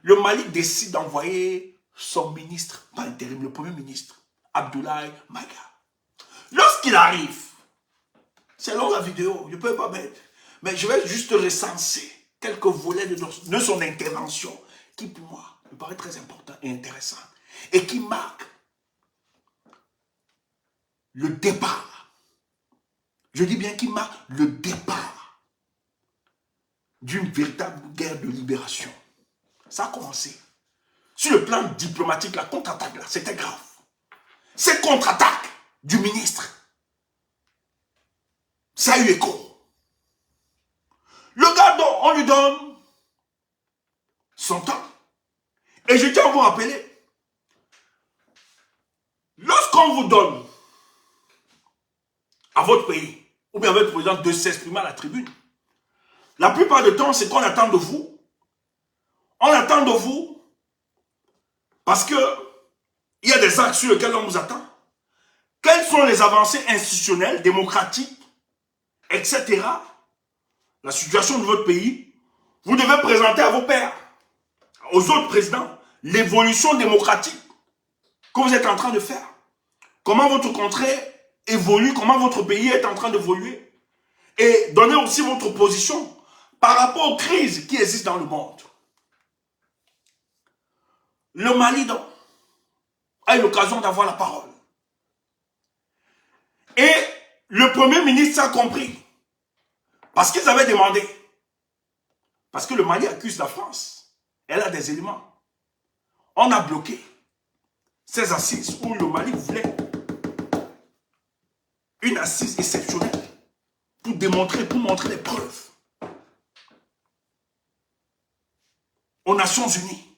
le Mali décide d'envoyer son ministre, pas intérim, le premier ministre, Abdoulaye Maga. Lorsqu'il arrive, c'est long la vidéo, je ne peux pas mettre, mais je vais juste recenser quelques volets de son intervention, qui pour moi me paraît très important et intéressant, et qui marque le départ. Je dis bien qui marque le départ d'une véritable guerre de libération. Ça a commencé. Sur le plan diplomatique, la contre-attaque, là, c'était grave. Cette contre-attaque du ministre, ça a eu écho. Le gars, on lui donne son temps. Et je tiens à vous rappeler, lorsqu'on vous donne à votre pays, ou bien à votre président de s'exprimer à la tribune, la plupart du temps, c'est qu'on attend de vous. On attend de vous parce que il y a des actes sur lesquels on vous attend. Quelles sont les avancées institutionnelles, démocratiques, etc. La situation de votre pays, vous devez présenter à vos pairs, aux autres présidents, l'évolution démocratique que vous êtes en train de faire. Comment votre contrée évolue, comment votre pays est en train d'évoluer. Et donner aussi votre position par rapport aux crises qui existent dans le monde. Le Mali, donc, a eu l'occasion d'avoir la parole. Et le Premier ministre a compris. Parce qu'ils avaient demandé. Parce que le Mali accuse la France. Elle a des éléments. On a bloqué ces assises où le Mali voulait une assise exceptionnelle pour démontrer, pour montrer les preuves aux Nations Unies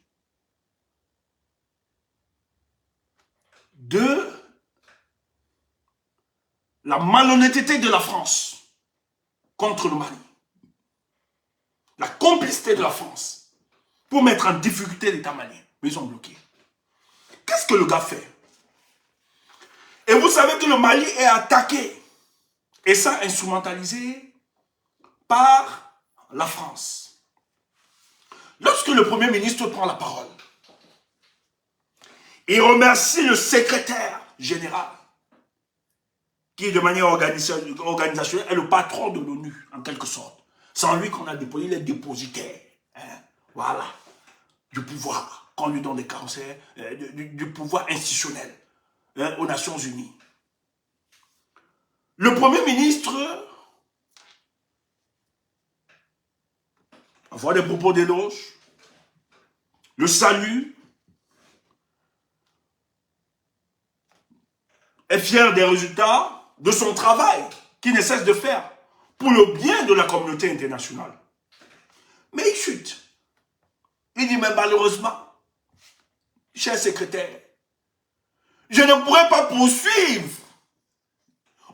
de la malhonnêteté de la France contre le Mali. La complicité de la France pour mettre en difficulté l'État malien. Mais ils ont bloqué. Qu'est-ce que le gars fait? Et vous savez que le Mali est attaqué. Et ça, instrumentalisé par la France. Lorsque le Premier ministre prend la parole, il remercie le secrétaire général qui de manière organisationnelle est le patron de l'ONU, en quelque sorte. C'est en lui qu'on a déposé les dépositaires. Hein, voilà, du pouvoir, qu'on lui donne des cancers, du pouvoir institutionnel hein, aux Nations Unies. Le Premier ministre envoie des propos d'éloge, le salue, est fier des résultats de son travail qu'il ne cesse de faire pour le bien de la communauté internationale. Mais il chute. Il dit, mais malheureusement, cher secrétaire, je ne pourrai pas poursuivre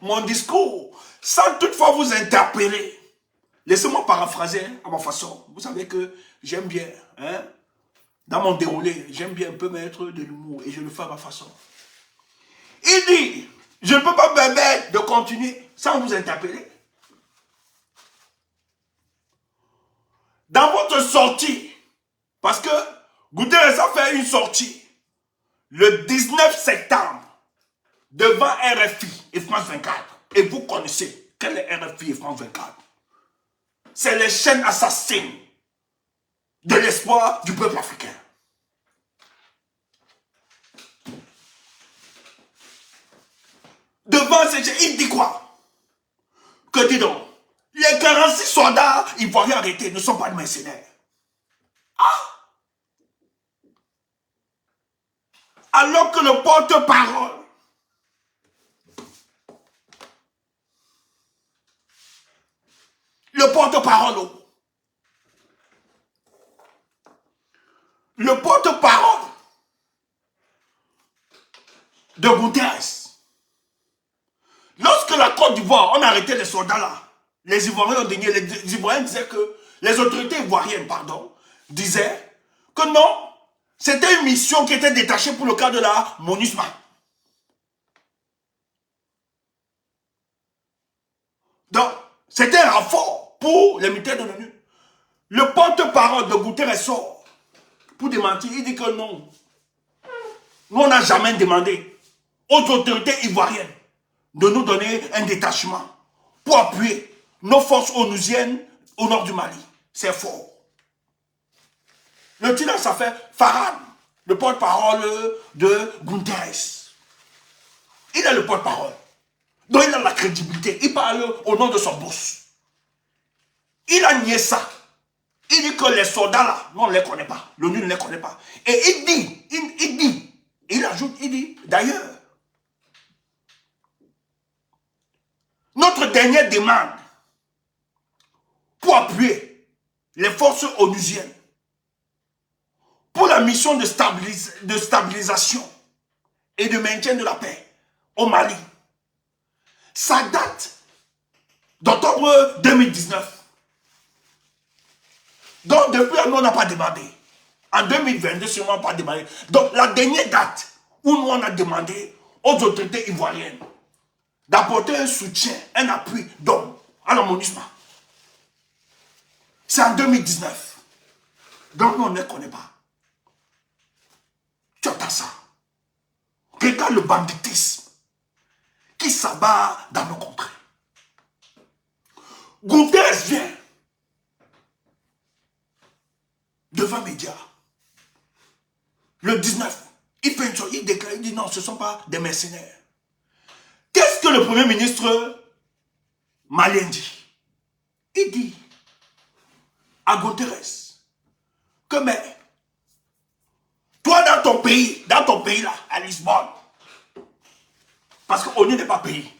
mon discours sans toutefois vous interpeller. Laissez-moi paraphraser à ma façon. Vous savez que j'aime bien, hein, dans mon déroulé, j'aime bien un peu mettre de l'humour et je le fais à ma façon. Il dit, je ne peux pas me permettre de continuer sans vous interpeller. Dans votre sortie, parce que Guterres a fait une sortie le 19 septembre devant RFI et France 24. Et vous connaissez quel est RFI et France 24. C'est les chaînes assassines de l'espoir du peuple africain. Devant ces chaînes, il dit quoi? Que dis donc, les 46 soldats ivoiriens arrêtés ne sont pas des mercenaires. Ah! Alors que le porte-parole de Guterres, lorsque la Côte d'Ivoire, on a arrêté les soldats là, les Ivoiriens ont dénié, les Ivoiriens disaient que, les autorités ivoiriennes, pardon, disaient que non, c'était une mission qui était détachée pour le cas de la MONUSMA. Donc, c'était un renfort pour les militaires de l'ONU. Le porte-parole de Guterres sort pour démentir. Il dit que non. Nous, on n'a jamais demandé aux autorités ivoiriennes de nous donner un détachement pour appuyer nos forces onusiennes au nord du Mali. C'est faux. Le titre, ça fait Farhan, le porte-parole de Guterres. Il est le porte-parole. Donc il a la crédibilité. Il parle au nom de son boss. Il a nié ça. Il dit que les soldats là, nous on ne les connaît pas. L'ONU ne les connaît pas. Et il ajoute, il dit, d'ailleurs, notre dernière demande pour appuyer les forces onusiennes pour la mission de stabilisation et de maintien de la paix au Mali, ça date d'octobre 2019. Donc depuis là, nous on n'a pas demandé. En 2022, sûrement on n'a pas demandé. Donc la dernière date où nous on a demandé aux autorités ivoiriennes d'apporter un soutien, un appui donc à la MONUSMA, c'est en 2019. Donc nous on ne les connaît pas. Tu entends ça? Regarde le banditisme qui s'abat dans nos contrées. Guterres vient devant médias. Le 19, il fait une chose, il déclare, il dit non, ce ne sont pas des mercenaires. Qu'est-ce que le Premier ministre malien dit? Il dit à Guterres que mais toi dans ton pays là, à Lisbonne, parce que l'ONU n'est pas pays,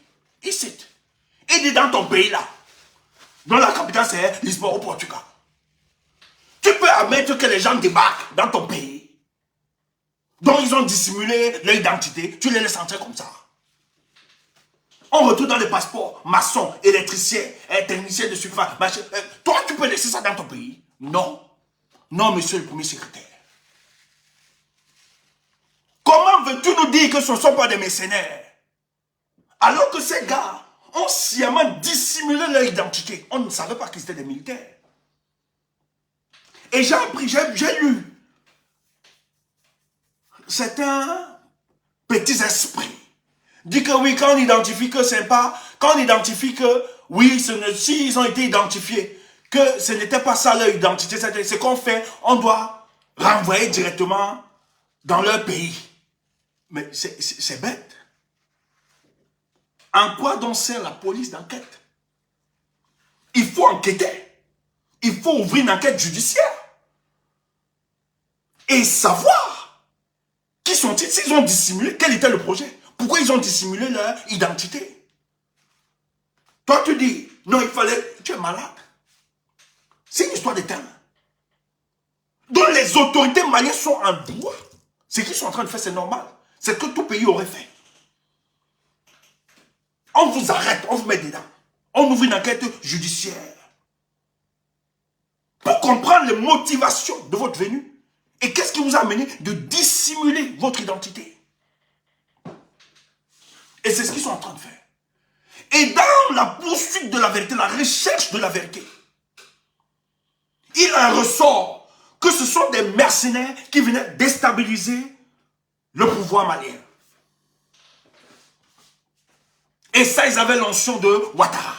il cite, il dit dans ton pays là, dont la capitale c'est Lisbonne au Portugal, tu peux admettre que les gens débarquent dans ton pays, dont ils ont dissimulé leur identité, tu les laisses entrer comme ça. On retourne dans les passeports, maçons, électriciens, techniciens de surface, machin. Toi, tu peux laisser ça dans ton pays? Non. Non, monsieur le premier secrétaire. Comment veux-tu nous dire que ce ne sont pas des mercenaires? Alors que ces gars ont sciemment dissimulé leur identité. On ne savait pas qu'ils étaient des militaires. Et j'ai appris, j'ai lu certains petits esprits Dit que oui, quand on identifie que c'est pas, quand on identifie que oui, si ils ont été identifiés, que ce n'était pas ça leur identité, c'est qu'on fait, on doit renvoyer directement dans leur pays. Mais c'est bête. En quoi donc sert la police d'enquête? Il faut enquêter. Il faut ouvrir une enquête judiciaire. Et savoir qui sont-ils, s'ils ont dissimulé, quel était le projet? Pourquoi ils ont dissimulé leur identité? Toi, tu dis, non, il fallait... Tu es malade. C'est une histoire d'état. Donc les autorités maliennes sont en droit. Ce qu'ils sont en train de faire, c'est normal. C'est ce que tout pays aurait fait. On vous arrête, on vous met dedans. On ouvre une enquête judiciaire. Pour comprendre les motivations de votre venue. Et qu'est-ce qui vous a amené de dissimuler votre identité? Et c'est ce qu'ils sont en train de faire. Et dans la poursuite de la vérité, la recherche de la vérité, il en ressort que ce sont des mercenaires qui venaient déstabiliser le pouvoir malien. Et ça, ils avaient l'onction de Ouattara.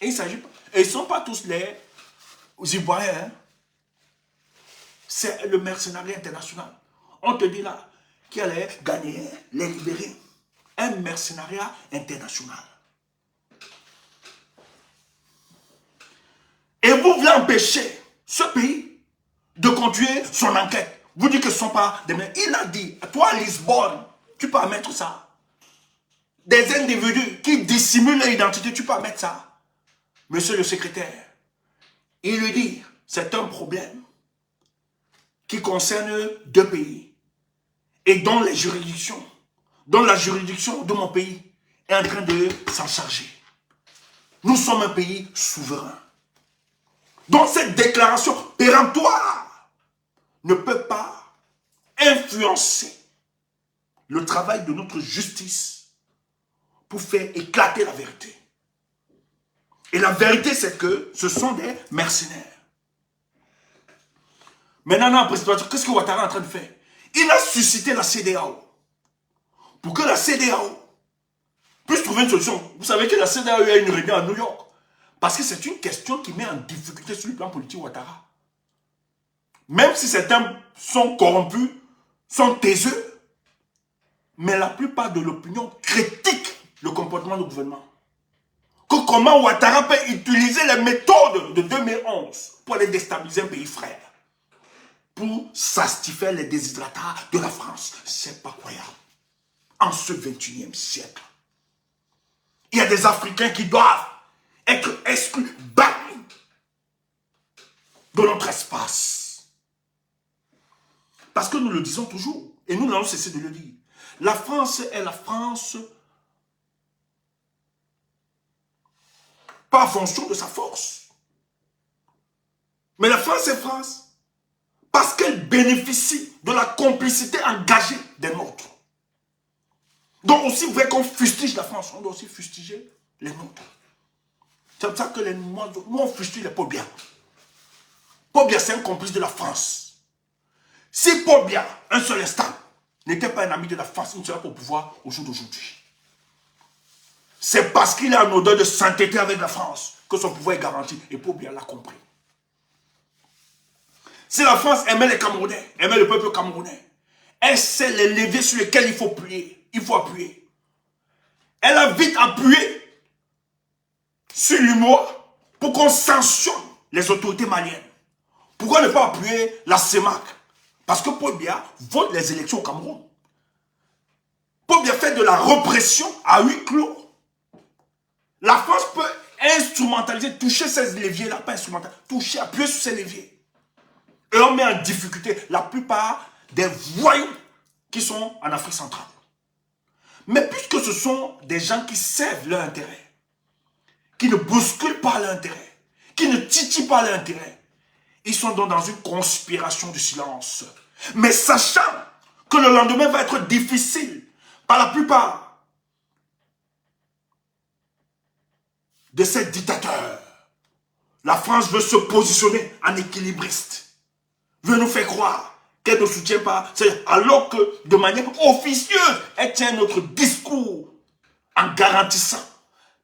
Et il s'agit pas. Et ils ne sont pas tous les Ivoiriens. Hein. C'est le mercenariat international. On te dit là qui allait gagner, les libérer. Un mercenariat international. Et vous voulez empêcher ce pays de continuer son enquête. Vous dites que ce ne sont pas des... Il a dit, toi à Lisbonne, tu peux mettre ça. Des individus qui dissimulent leur identité, tu peux mettre ça. Monsieur le secrétaire, il lui dit, c'est un problème qui concerne deux pays et dont les juridictions, dont la juridiction de mon pays est en train de s'en charger. Nous sommes un pays souverain. Donc cette déclaration péremptoire ne peut pas influencer le travail de notre justice pour faire éclater la vérité. Et la vérité, c'est que ce sont des mercenaires. Maintenant, qu'est-ce que Ouattara est en train de faire? Il a suscité la CEDEAO. Pour que la CEDEAO puisse trouver une solution. Vous savez que la CEDEAO a une réunion à New York. Parce que c'est une question qui met en difficulté sur le plan politique Ouattara. Même si certains sont corrompus, sont taiseux, mais la plupart de l'opinion critique le comportement du gouvernement. Que comment Ouattara peut utiliser les méthodes de 2011 pour aller déstabiliser un pays frère, pour satisfaire les déshydratats de la France. C'est pas croyable. En ce 21e siècle, il y a des Africains qui doivent être exclus, bannis de notre espace. Parce que nous le disons toujours, et nous n'allons cesser de le dire. La France est la France pas en fonction de sa force. Mais la France est France parce qu'elle bénéficie de la complicité engagée des nôtres. Donc aussi vrai qu'on fustige la France, on doit aussi fustiger les nôtres. C'est pour ça que nous on fustige les Paul-Biya. Paul-Biya, c'est un complice de la France. Si Paul-Biya, un seul instant, n'était pas un ami de la France, il ne serait pas au pouvoir au jour d'aujourd'hui. C'est parce qu'il a une odeur de sainteté avec la France que son pouvoir est garanti. Et Paul-Biya l'a compris. Si la France aimait les Camerounais, aimait le peuple camerounais, elle sait les leviers sur lesquels il faut appuyer. Il faut appuyer. Elle a vite appuyé sur l'humour pour qu'on sanctionne les autorités maliennes. Pourquoi ne pas appuyer la CEMAC? Parce que Paul-Biya vote les élections au Cameroun. Paul-Biya fait de la répression à huis clos. La France peut instrumentaliser, toucher ces leviers-là, pas instrumentaliser, toucher, appuyer sur ces leviers. Et on met en difficulté la plupart des voyous qui sont en Afrique centrale. Mais puisque ce sont des gens qui servent leur intérêt, qui ne bousculent pas leur intérêt, qui ne titillent pas leur intérêt, ils sont donc dans une conspiration du silence. Mais sachant que le lendemain va être difficile par la plupart de ces dictateurs, la France veut se positionner en équilibriste, veut nous faire croire qu'elle ne soutient pas, alors que de manière officieuse, elle tient notre discours en garantissant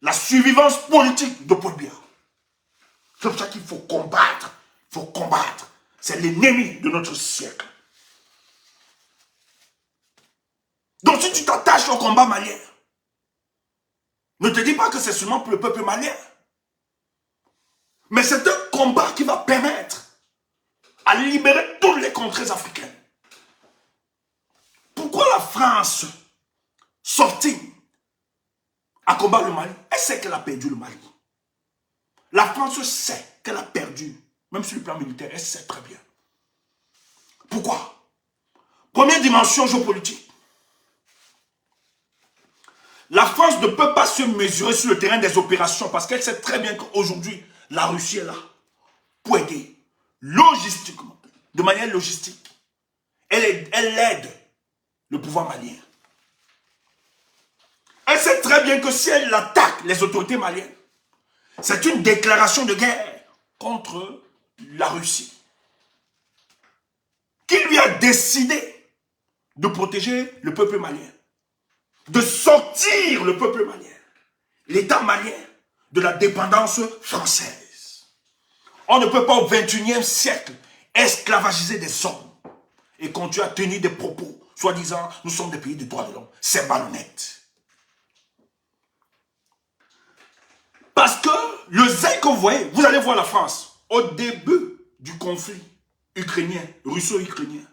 la survivance politique de Paul Biya. C'est pour ça qu'il faut combattre. Il faut combattre. C'est l'ennemi de notre siècle. Donc si tu t'attaches au combat malien, ne te dis pas que c'est seulement pour le peuple malien. Mais c'est un combat qui va permettre à libérer toutes les contrées africaines. Pourquoi la France sortit à combattre le Mali? Elle sait qu'elle a perdu le Mali. La France sait qu'elle a perdu, même sur le plan militaire, elle sait très bien. Pourquoi? Première dimension géopolitique. La France ne peut pas se mesurer sur le terrain des opérations parce qu'elle sait très bien qu'aujourd'hui, la Russie est là pour aider logistiquement, de manière logistique. Elle aide le pouvoir malien. Elle sait très bien que si elle attaque les autorités maliennes, c'est une déclaration de guerre contre la Russie, qui lui a décidé de protéger le peuple malien, de sortir le peuple malien, l'État malien, de la dépendance française. On ne peut pas au XXIe siècle esclavagiser des hommes et continuer à tenir des propos, soi-disant, nous sommes des pays de droits de l'homme. C'est malhonnête. Parce que le zèle que vous voyez, vous allez voir la France, au début du conflit ukrainien, russo-ukrainien,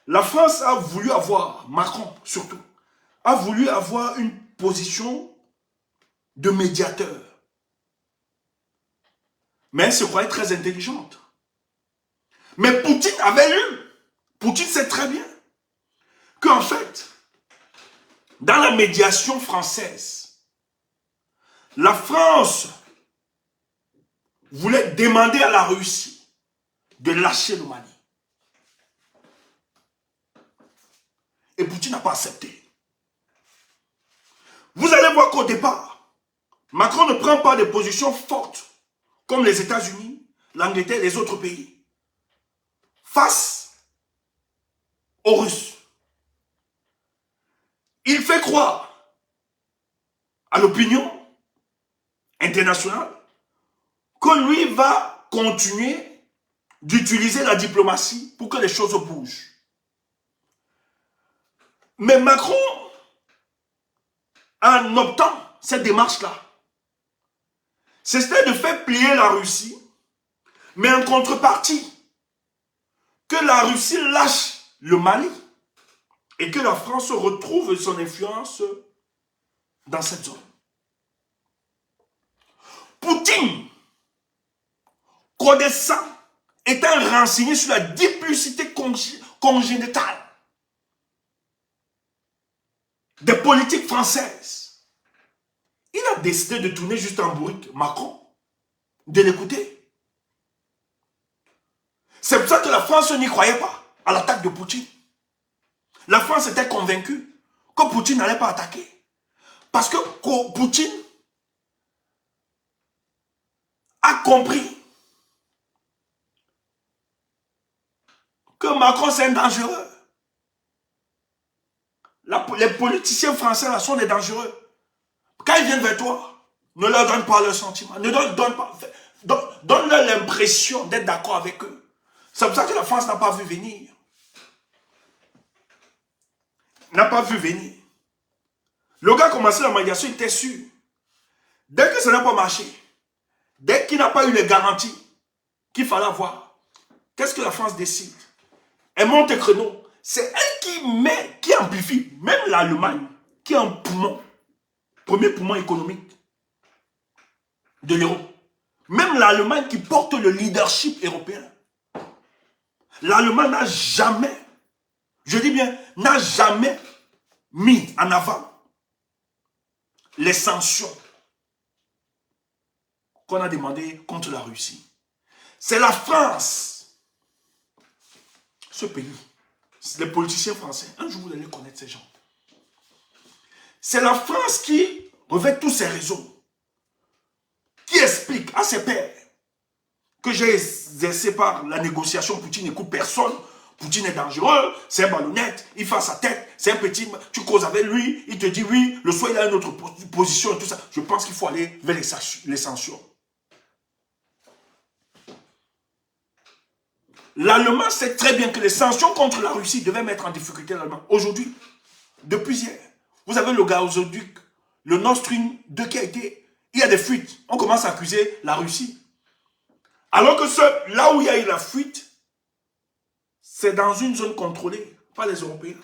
la France a voulu avoir, Macron surtout, a voulu avoir une position de médiateur. Mais elle se croyait très intelligente. Mais Poutine avait lu. Poutine sait très bien qu'en fait, dans la médiation française, la France voulait demander à la Russie de lâcher le Mali. Et Poutine n'a pas accepté. Vous allez voir qu'au départ, Macron ne prend pas de position forte, comme les États-Unis, l'Angleterre et les autres pays, face aux Russes. Il fait croire à l'opinion internationale que lui va continuer d'utiliser la diplomatie pour que les choses bougent. Mais Macron, en optant cette démarche-là, c'était de faire plier la Russie, mais en contrepartie, que la Russie lâche le Mali et que la France retrouve son influence dans cette zone. Poutine, connaissant, étant renseigné sur la duplicité congénitale des politiques françaises, il a décidé de tourner juste en bourrique Macron, de l'écouter. C'est pour ça que la France n'y croyait pas à l'attaque de Poutine. La France était convaincue que Poutine n'allait pas attaquer. Parce que Poutine a compris que Macron c'est un dangereux. Les politiciens français là sont des dangereux. Quand ils viennent vers toi, ne leur donne pas leurs sentiments, donne-leur l'impression d'être d'accord avec eux. C'est pour ça que la France n'a pas vu venir. N'a pas vu venir. Le gars a commencé la médiation, il était sûr. Dès que ça n'a pas marché, dès qu'il n'a pas eu les garanties qu'il fallait avoir, qu'est-ce que la France décide? Elle monte un créneau. C'est elle qui amplifie, même l'Allemagne, qui est un poumon, premier poumon économique de l'Europe. Même l'Allemagne qui porte le leadership européen. L'Allemagne n'a jamais, je dis bien, n'a jamais mis en avant les sanctions qu'on a demandées contre la Russie. C'est la France, ce pays, les politiciens français, un jour vous allez connaître ces gens. C'est la France qui revêt tous ces réseaux, qui explique à ses pairs que j'ai exercé par la négociation, Poutine n'écoute personne, Poutine est dangereux, c'est un ballonnette, il fait sa tête, c'est un petit... Tu causes avec lui, il te dit oui, le soir il a une autre position et tout ça. Je pense qu'il faut aller vers les sanctions. L'Allemand sait très bien que les sanctions contre la Russie devaient mettre en difficulté l'Allemand. Aujourd'hui, depuis hier, vous avez le gazoduc, le Nord Stream 2 qui a été... Il y a des fuites. On commence à accuser la Russie. Alors que là où il y a eu la fuite, c'est dans une zone contrôlée par les Européens.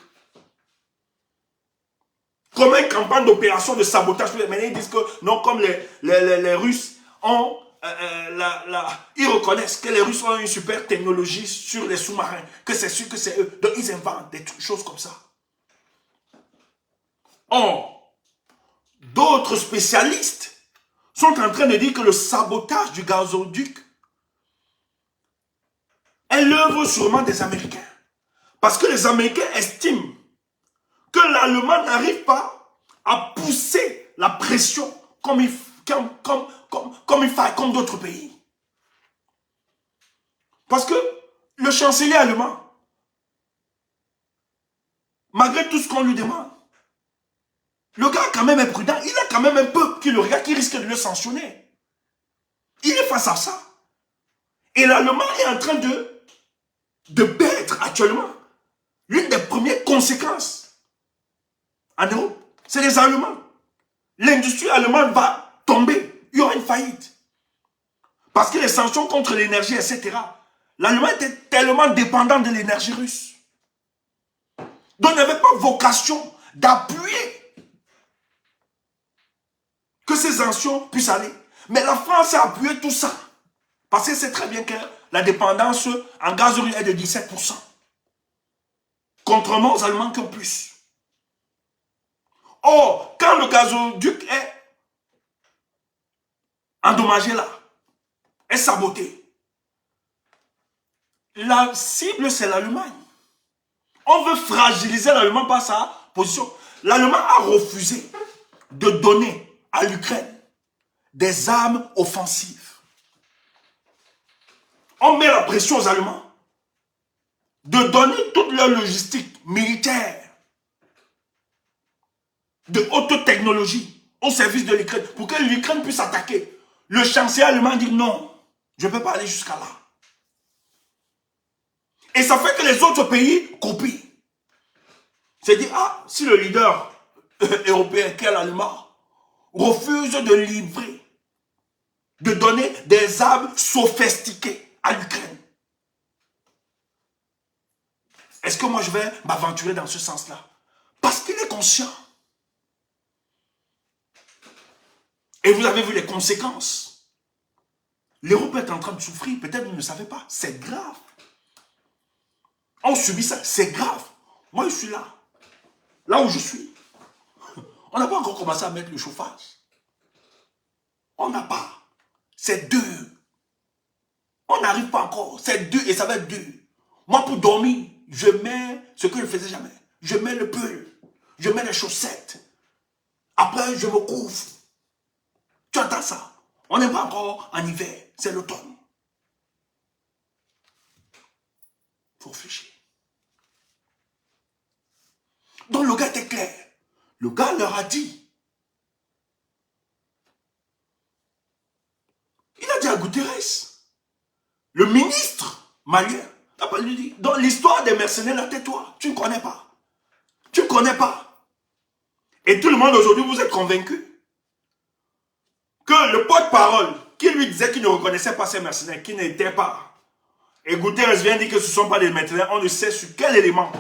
Comme une campagne d'opération de sabotage. Maintenant, ils disent que non, comme les Russes ont... ils reconnaissent que les Russes ont une super technologie sur les sous-marins, que c'est sûr que c'est eux. Donc, ils inventent des choses comme ça. Or, d'autres spécialistes sont en train de dire que le sabotage du gazoduc est l'œuvre sûrement des Américains. Parce que les Américains estiment que l'Allemand n'arrive pas à pousser la pression comme il fait comme d'autres pays. Parce que le chancelier allemand, malgré tout ce qu'on lui demande, le gars quand même est prudent, il a quand même un peuple qui le regarde, qui risque de le sanctionner. Il est face à ça. Et l'Allemand est en train de perdre actuellement l'une des premières conséquences en Europe. C'est les Allemands. L'industrie allemande va tomber. Il y aura une faillite. Parce que les sanctions contre l'énergie, etc. L'Allemagne était tellement dépendant de l'énergie russe. Donc, il n'avait pas vocation d'appuyer que ces sanctions puissent aller. Mais la France a appuyé tout ça. Parce que c'est très bien que la dépendance en gaz russe est de 17%. Contrairement aux Allemands qui ont plus. Or, quand le gazoduc est endommagé là, est saboté, la cible c'est l'Allemagne. On veut fragiliser l'Allemagne par sa position. L'Allemagne a refusé de donner à l'Ukraine des armes offensives. On met la pression aux Allemands de donner toute leur logistique militaire de haute technologie au service de l'Ukraine pour que l'Ukraine puisse attaquer. Le chancelier allemand dit non, je ne peux pas aller jusqu'à là. Et ça fait que les autres pays copient. C'est dit, ah, si le leader européen, qui est l'Allemand, refuse de livrer, de donner des armes sophistiquées à l'Ukraine, est-ce que moi je vais m'aventurer dans ce sens-là? Parce qu'il est conscient. Et vous avez vu les conséquences. L'Europe est en train de souffrir. Peut-être vous ne savez pas. C'est grave. On subit ça. C'est grave. Moi, je suis là. Là où je suis. On n'a pas encore commencé à mettre le chauffage. On n'a pas. C'est 2. On n'arrive pas encore. C'est 2 et ça va être 2. Moi, pour dormir, je mets ce que je ne faisais jamais. Je mets le pull. Je mets les chaussettes. Après, je me couvre. Tu entends ça? On n'est pas encore en hiver. C'est l'automne. Il faut réfléchir. Donc le gars était clair. Le gars leur a dit. Il a dit à Guterres, le ministre malien, lui dit, dans l'histoire des mercenaires, là, tais-toi. Tu ne connais pas. Tu ne connais pas. Et tout le monde aujourd'hui, vous êtes convaincus que le porte-parole qui lui disait qu'il ne reconnaissait pas ces mercenaires, qui n'étaient pas. Et Guterres vient dire que ce ne sont pas des mercenaires. On ne sait sur quel élément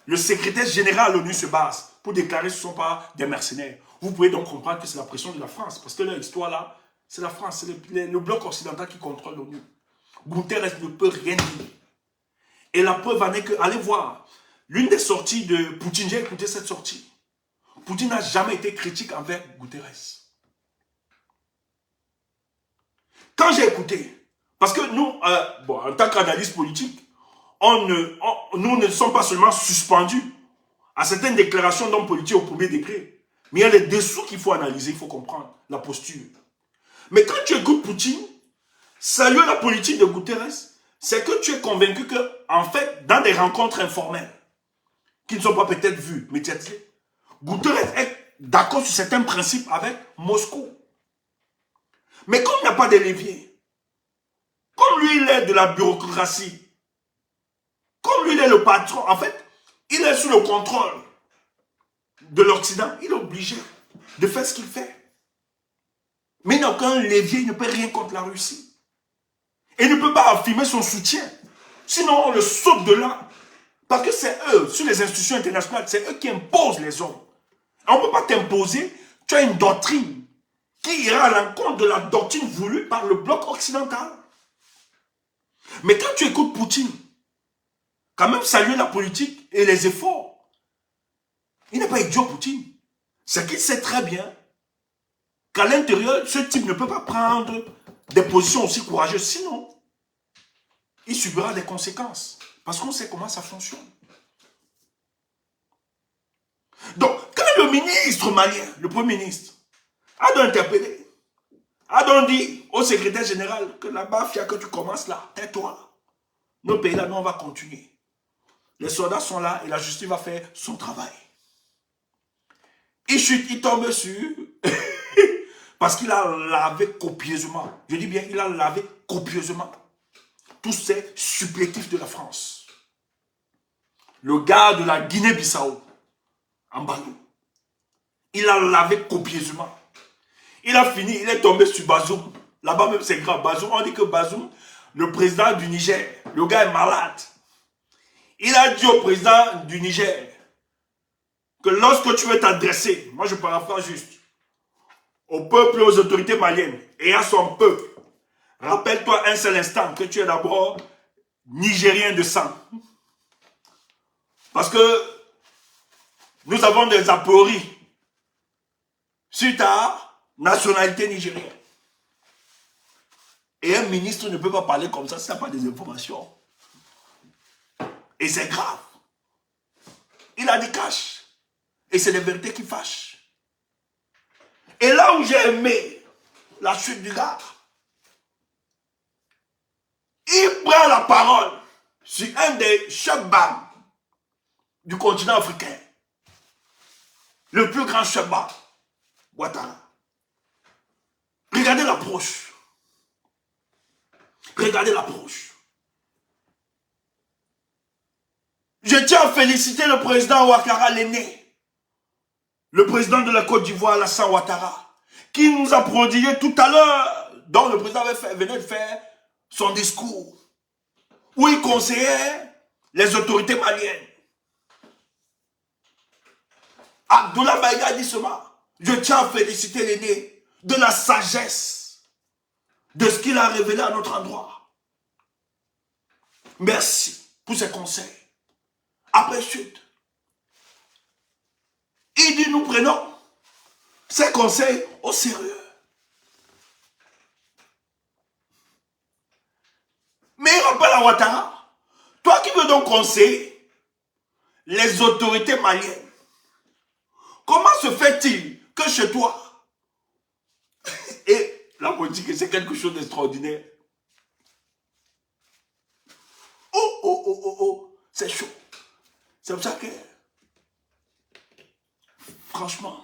le secrétaire général de l'ONU se base pour déclarer que ce ne sont pas des mercenaires. Vous pouvez donc comprendre que c'est la pression de la France. Parce que leur histoire là, c'est la France. C'est le bloc occidental qui contrôle l'ONU. Guterres ne peut rien dire. Et la preuve en est que, allez voir, l'une des sorties de Poutine, j'ai écouté cette sortie. Poutine n'a jamais été critique envers Guterres. Quand j'ai écouté, parce que nous, en tant qu'analyste politique, nous ne sommes pas seulement suspendus à certaines déclarations d'hommes politiques au premier degré, mais il y a les dessous qu'il faut analyser, il faut comprendre la posture. Mais quand tu écoutes Poutine, saluer la politique de Guterres, c'est que tu es convaincu que, en fait, dans des rencontres informelles, qui ne sont pas peut-être vues, médiatisées, Guterres est d'accord sur certains principes avec Moscou. Mais comme il n'y a pas de levier, comme lui, il est de la bureaucratie, comme lui, il est le patron, en fait, il est sous le contrôle de l'Occident, il est obligé de faire ce qu'il fait. Mais il n'a aucun levier, il ne peut rien contre la Russie. Et il ne peut pas affirmer son soutien. Sinon, on le saute de là. Parce que c'est eux, sur les institutions internationales, c'est eux qui imposent les hommes. On ne peut pas t'imposer, tu as une doctrine qui ira à l'encontre de la doctrine voulue par le bloc occidental. Mais quand tu écoutes Poutine, quand même saluer la politique et les efforts, il n'est pas idiot, Poutine. C'est qu'il sait très bien qu'à l'intérieur, ce type ne peut pas prendre des positions aussi courageuses. Sinon, il subira des conséquences. Parce qu'on sait comment ça fonctionne. Donc, quand le ministre malien, le premier ministre, a donc interpellé, a donc dit au secrétaire général que la mafia que tu commences là, tais-toi. Nos pays là, nous on va continuer. Les soldats sont là et la justice va faire son travail. Il chute, il tombe sur... Parce qu'il a lavé copieusement. Je dis bien, il a lavé copieusement tous ces supplétifs de la France. Le gars de la Guinée-Bissau, en Balou, il a lavé copieusement. Il a fini, il est tombé sur Bazoum. Là-bas même c'est grave. Bazoum, on dit que Bazoum, le président du Niger, le gars est malade. Il a dit au président du Niger que lorsque tu veux t'adresser, moi je paraphrase juste, au peuple et aux autorités maliennes et à son peuple, rappelle-toi un seul instant que tu es d'abord Nigérien de sang. Parce que nous avons des apories sur ta nationalité nigérienne. Et un ministre ne peut pas parler comme ça s'il n'a pas des informations. Et c'est grave. Il a dit cash. Et c'est les vérités qui fâchent. Et là où j'ai aimé la chute du gars, il prend la parole sur un des chefs-bam du continent africain. Le plus grand chef-bam, Ouattara. Regardez l'approche. Regardez l'approche. Je tiens à féliciter le président Ouattara l'aîné, le président de la Côte d'Ivoire, Alassane Ouattara, qui nous a prodigué tout à l'heure, dont le président venait de faire son discours, où il conseillait les autorités maliennes. Abdoulaye Maïga dit cela. Je tiens à féliciter l'aîné de la sagesse de ce qu'il a révélé à notre endroit. Merci pour ses conseils. Après chute, il dit nous prenons ces conseils au sérieux. Mais il rappelle à Ouattara, toi qui veux donc conseiller les autorités maliennes, comment se fait-il que chez toi, et la politique c'est quelque chose d'extraordinaire, c'est chaud. C'est pour ça que, franchement,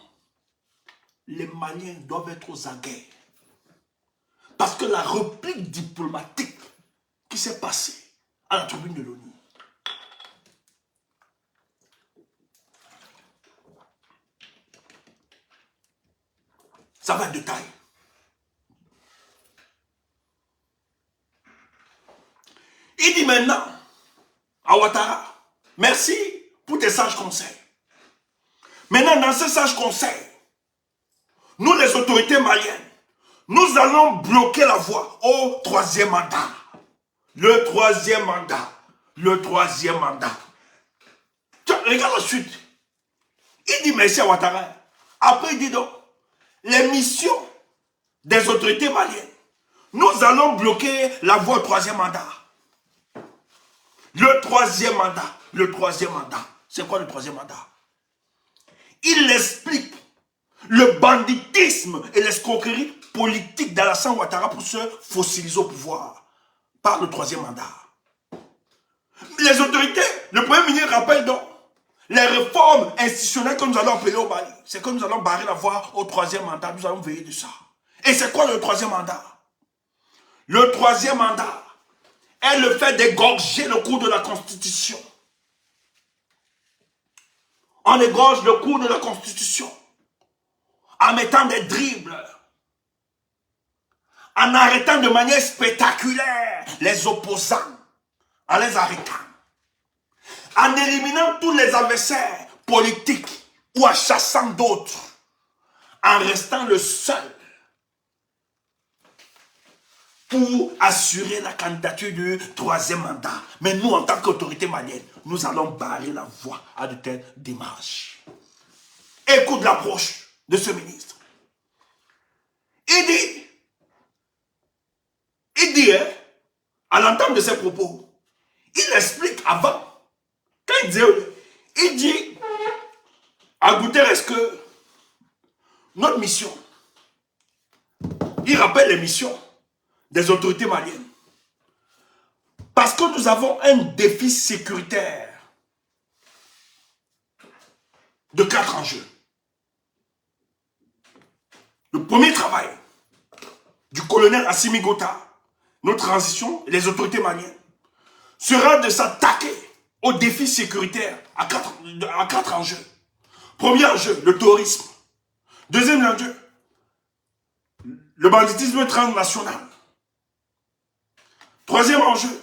les Maliens doivent être aux aguets. Parce que la réplique diplomatique qui s'est passée à la tribune de l'ONU, ça va être de taille. Il dit maintenant à Ouattara, merci pour tes sages conseils. Maintenant, dans ces sages conseils, nous les autorités maliennes, nous allons bloquer la voie au troisième mandat. Le troisième mandat. Le troisième mandat. Tiens, regarde la suite. Il dit merci à Ouattara. Après, il dit donc, les missions des autorités maliennes, nous allons bloquer la voie au troisième mandat. Le troisième mandat. Le troisième mandat. C'est quoi le troisième mandat? Il explique le banditisme et l'escroquerie politique d'Alassane Ouattara pour se fossiliser au pouvoir par le troisième mandat. Les autorités, le Premier ministre rappelle donc les réformes institutionnelles que nous allons appeler au Mali. C'est que nous allons barrer la voie au troisième mandat. Nous allons veiller de ça. Et c'est quoi le troisième mandat? Le troisième mandat est le fait d'égorger le cours de la Constitution. On égorge le cours de la Constitution en mettant des dribbles, en arrêtant de manière spectaculaire les opposants, en les arrêtant, en éliminant tous les adversaires politiques ou en chassant d'autres, en restant le seul pour assurer la candidature du troisième mandat. Mais nous, en tant qu'autorité malienne, nous allons barrer la voie à de telles démarches. Écoute l'approche de ce ministre. Il dit, à l'entame de ses propos, il explique avant, quand il dit à Guterres que notre mission, il rappelle les missions des autorités maliennes. Parce que nous avons un défi sécuritaire de 4 enjeux. Le premier travail du colonel Assimi Gota, notre transition et les autorités maliennes, sera de s'attaquer aux défis sécuritaires à quatre enjeux. Premier enjeu, le terrorisme. Deuxième enjeu, le banditisme transnational. Troisième enjeu,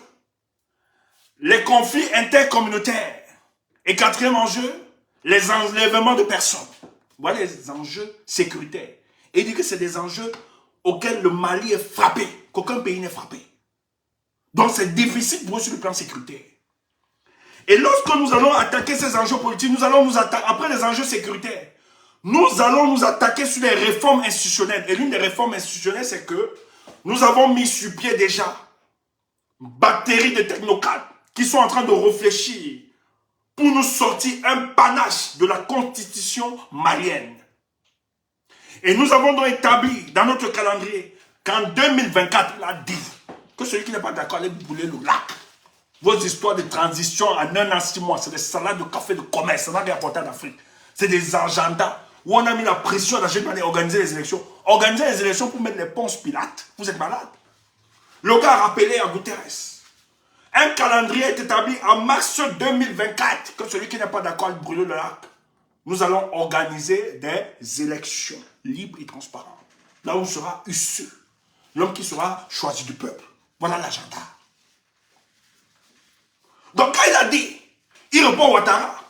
les conflits intercommunautaires. Et quatrième enjeu, les enlèvements de personnes. Voilà les enjeux sécuritaires. Et il dit que c'est des enjeux auxquels le Mali est frappé, qu'aucun pays n'est frappé. Donc c'est difficile pour eux sur le plan sécuritaire. Et lorsque nous allons attaquer ces enjeux politiques, nous allons nous attaquer, après les enjeux sécuritaires, nous allons nous attaquer sur les réformes institutionnelles. Et l'une des réformes institutionnelles, c'est que nous avons mis sur pied déjà une batterie de technocrates qui sont en train de réfléchir pour nous sortir un panache de la constitution malienne. Et nous avons donc établi dans notre calendrier qu'en 2024, il a dit que celui qui n'est pas d'accord allait brûler le lac. Vos histoires de transition en 1 an, 6 mois, c'est des salades de café de commerce, ça n'a rien apporté en Afrique. C'est des agendas où on a mis la pression à la jeune à organiser les élections. Organiser les élections pour mettre les ponces pilates, vous êtes malade. Le gars a rappelé à Guterres. Un calendrier est établi en mars 2024 que celui qui n'est pas d'accord avec brûler le lac. Nous allons organiser des élections libres et transparentes. Là où sera issu l'homme qui sera choisi du peuple. Voilà l'agenda. Donc quand il a dit, il répond à Ouattara,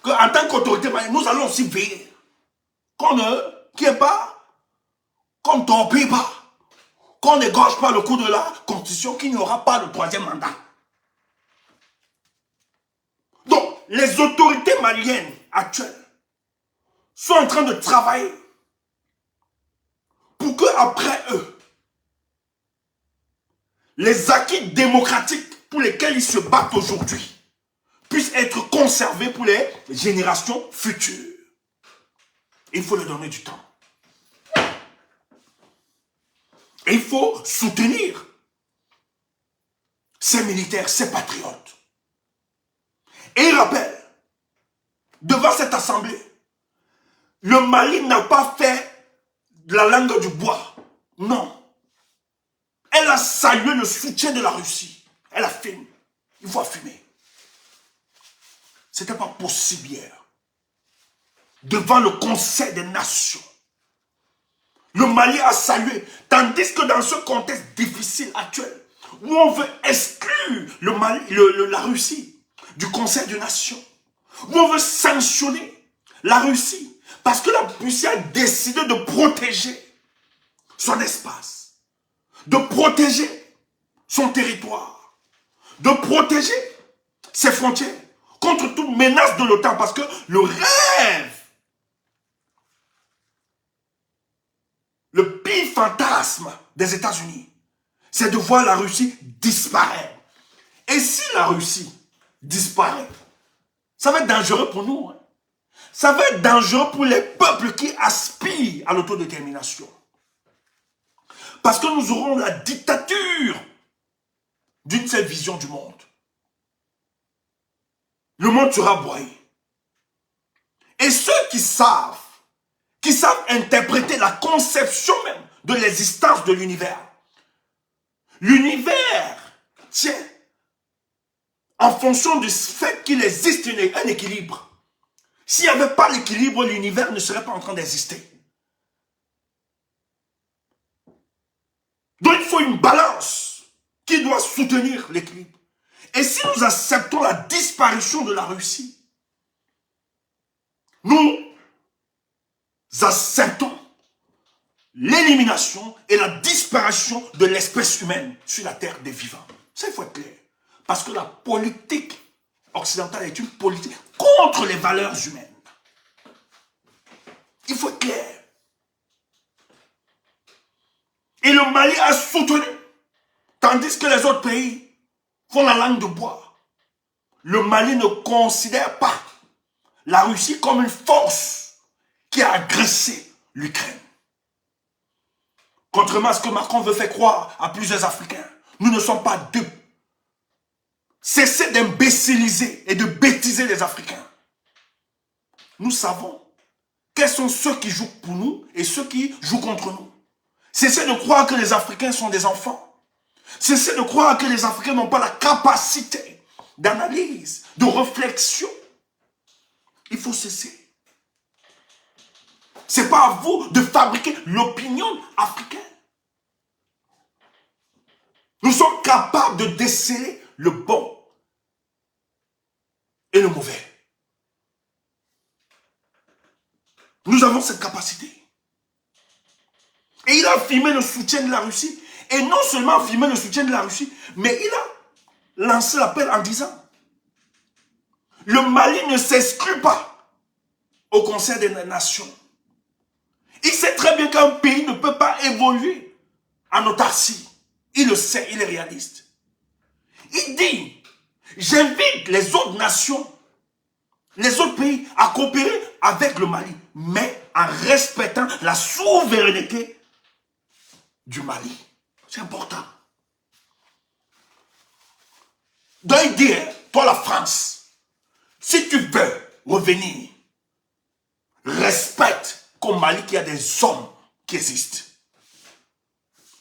qu'en tant qu'autorité, nous allons aussi veiller qu'on ne torpille pas, qu'on n'égorge pas le coup de la Constitution, qu'il n'y aura pas le troisième mandat. Donc, les autorités maliennes actuelles sont en train de travailler pour qu'après eux, les acquis démocratiques pour lesquels ils se battent aujourd'hui puissent être conservés pour les générations futures. Il faut leur donner du temps. Et il faut soutenir ces militaires, ces patriotes. Et il rappelle, devant cette assemblée, le Mali n'a pas fait de la langue du bois. Non. Elle a salué le soutien de la Russie. Elle a fumé. Il faut fumer. Ce n'était pas possible hier. Devant le Conseil des Nations, le Mali a salué. Tandis que dans ce contexte difficile actuel, où on veut exclure la Russie du Conseil des Nations, où on veut sanctionner la Russie, parce que la Russie a décidé de protéger son espace, de protéger son territoire, de protéger ses frontières contre toute menace de l'OTAN, parce que le rêve, le pire fantasme des États-Unis, c'est de voir la Russie disparaître. Et si la Russie disparaît, ça va être dangereux pour nous. Hein. Ça va être dangereux pour les peuples qui aspirent à l'autodétermination. Parce que nous aurons la dictature d'une seule vision du monde. le monde sera broyé. Et ceux qui savent interpréter la conception même de l'existence de l'univers. L'univers tient en fonction du fait qu'il existe un équilibre. S'il n'y avait pas l'équilibre, l'univers ne serait pas en train d'exister. Donc il faut une balance qui doit soutenir l'équilibre. Et si nous acceptons la disparition de la Russie, nous acceptons l'élimination et la disparition de l'espèce humaine sur la terre des vivants. Ça, il faut être clair. Parce que la politique occidentale est une politique contre les valeurs humaines. Il faut être clair. Et le Mali a soutenu, tandis que les autres pays font la langue de bois. Le Mali ne considère pas la Russie comme une force qui a agressé l'Ukraine. Contrairement à ce que Macron veut faire croire à plusieurs Africains, nous ne sommes pas dupes. Cessez d'imbéciliser et de bêtiser les Africains. Nous savons quels sont ceux qui jouent pour nous et ceux qui jouent contre nous. Cessez de croire que les Africains sont des enfants. Cessez de croire que les Africains n'ont pas la capacité d'analyse, de réflexion. Il faut cesser. Ce n'est pas à vous de fabriquer l'opinion africaine. Nous sommes capables de déceler le bon et le mauvais. Nous avons cette capacité. Et il a affirmé le soutien de la Russie. Et non seulement affirmé le soutien de la Russie, mais il a lancé l'appel en disant: le Mali ne s'exclut pas au Conseil des Nations. Il sait très bien qu'un pays ne peut pas évoluer en autarcie. Il le sait, il est réaliste. Il dit: j'invite les autres nations, les autres pays à coopérer avec le Mali, mais en respectant la souveraineté du Mali. C'est important. Donc il dit, toi la France, si tu veux revenir, respecte qu'au Mali qu'il y a des hommes qui existent.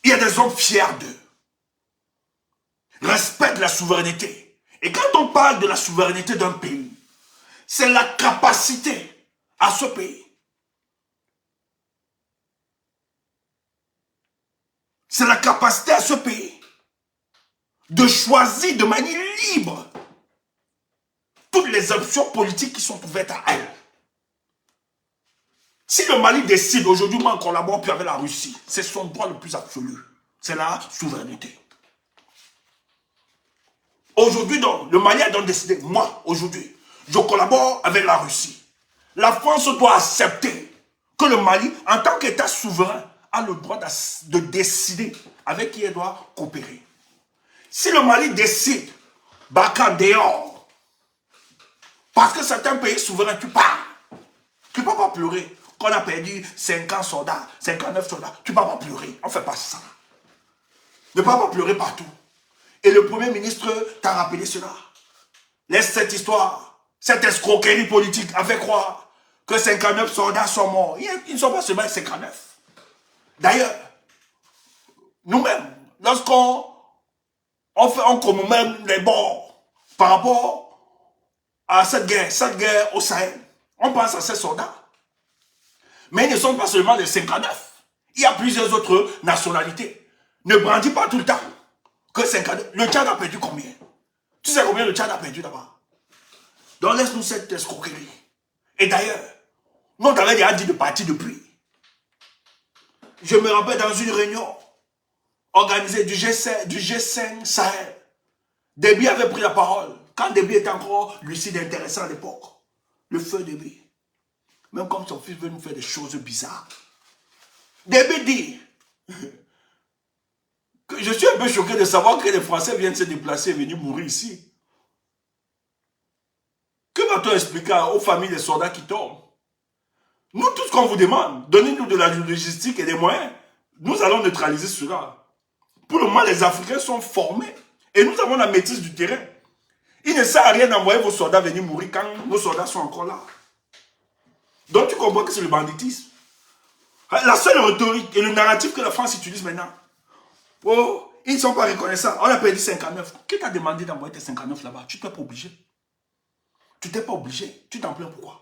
Il y a des hommes fiers d'eux. Respecte la souveraineté. Et quand on parle de la souveraineté d'un pays, c'est la capacité à ce pays. C'est la capacité à ce pays de choisir de manière libre toutes les options politiques qui sont ouvertes à elle. Si le Mali décide aujourd'hui, moi, on collabore plus avec la Russie, c'est son droit le plus absolu. C'est la souveraineté. Aujourd'hui, donc, le Mali a donc décidé, moi, aujourd'hui, je collabore avec la Russie. La France doit accepter que le Mali, en tant qu'État souverain, a le droit de décider avec qui elle doit coopérer. Si le Mali décide, Baka dehors, parce que certains pays souverains, tu pars, tu ne peux pas pleurer. Quand on a perdu 50 soldats, 59 soldats, tu ne peux pas pleurer. On ne fait pas ça. Ne peux pas pleurer partout. Et le Premier ministre t'a rappelé cela. Laisse cette histoire, cette escroquerie politique a fait croire que 59 soldats sont morts. Ils ne sont pas seulement 59. D'ailleurs, nous-mêmes, lorsqu'on commémore les morts par rapport à cette guerre au Sahel, on pense à ces soldats. Mais ils ne sont pas seulement les 59. Il y a plusieurs autres nationalités. Ne brandis pas tout le temps que 59. Le Tchad a perdu combien? Tu sais combien le Tchad a perdu d'abord? Donc laisse-nous cette escroquerie. Et d'ailleurs, nous on t'avait déjà dit de partir depuis. Je me rappelle dans une réunion organisée du G5 Sahel. Déby avait pris la parole. Quand Déby était encore lucide et intéressant à l'époque. Le feu Déby. Même comme son fils veut nous faire des choses bizarres. Déby dit que je suis un peu choqué de savoir que les Français viennent se déplacer et venir mourir ici. Que va-t-on expliquer aux familles des soldats qui tombent? Nous, tout ce qu'on vous demande, donnez-nous de la logistique et des moyens. Nous allons neutraliser cela. Pour le moment, les Africains sont formés. Et nous avons la maîtrise du terrain. Il ne sert à rien d'envoyer vos soldats venir mourir quand vos soldats sont encore là. Donc tu comprends que c'est le banditisme. La seule rhétorique et le narratif que la France utilise maintenant, oh, ils ne sont pas reconnaissants. On a perdu 59. Qui t'a demandé d'envoyer tes 59 là-bas? Tu t'es pas obligé. Tu t'es pas obligé. Tu t'en plains pourquoi?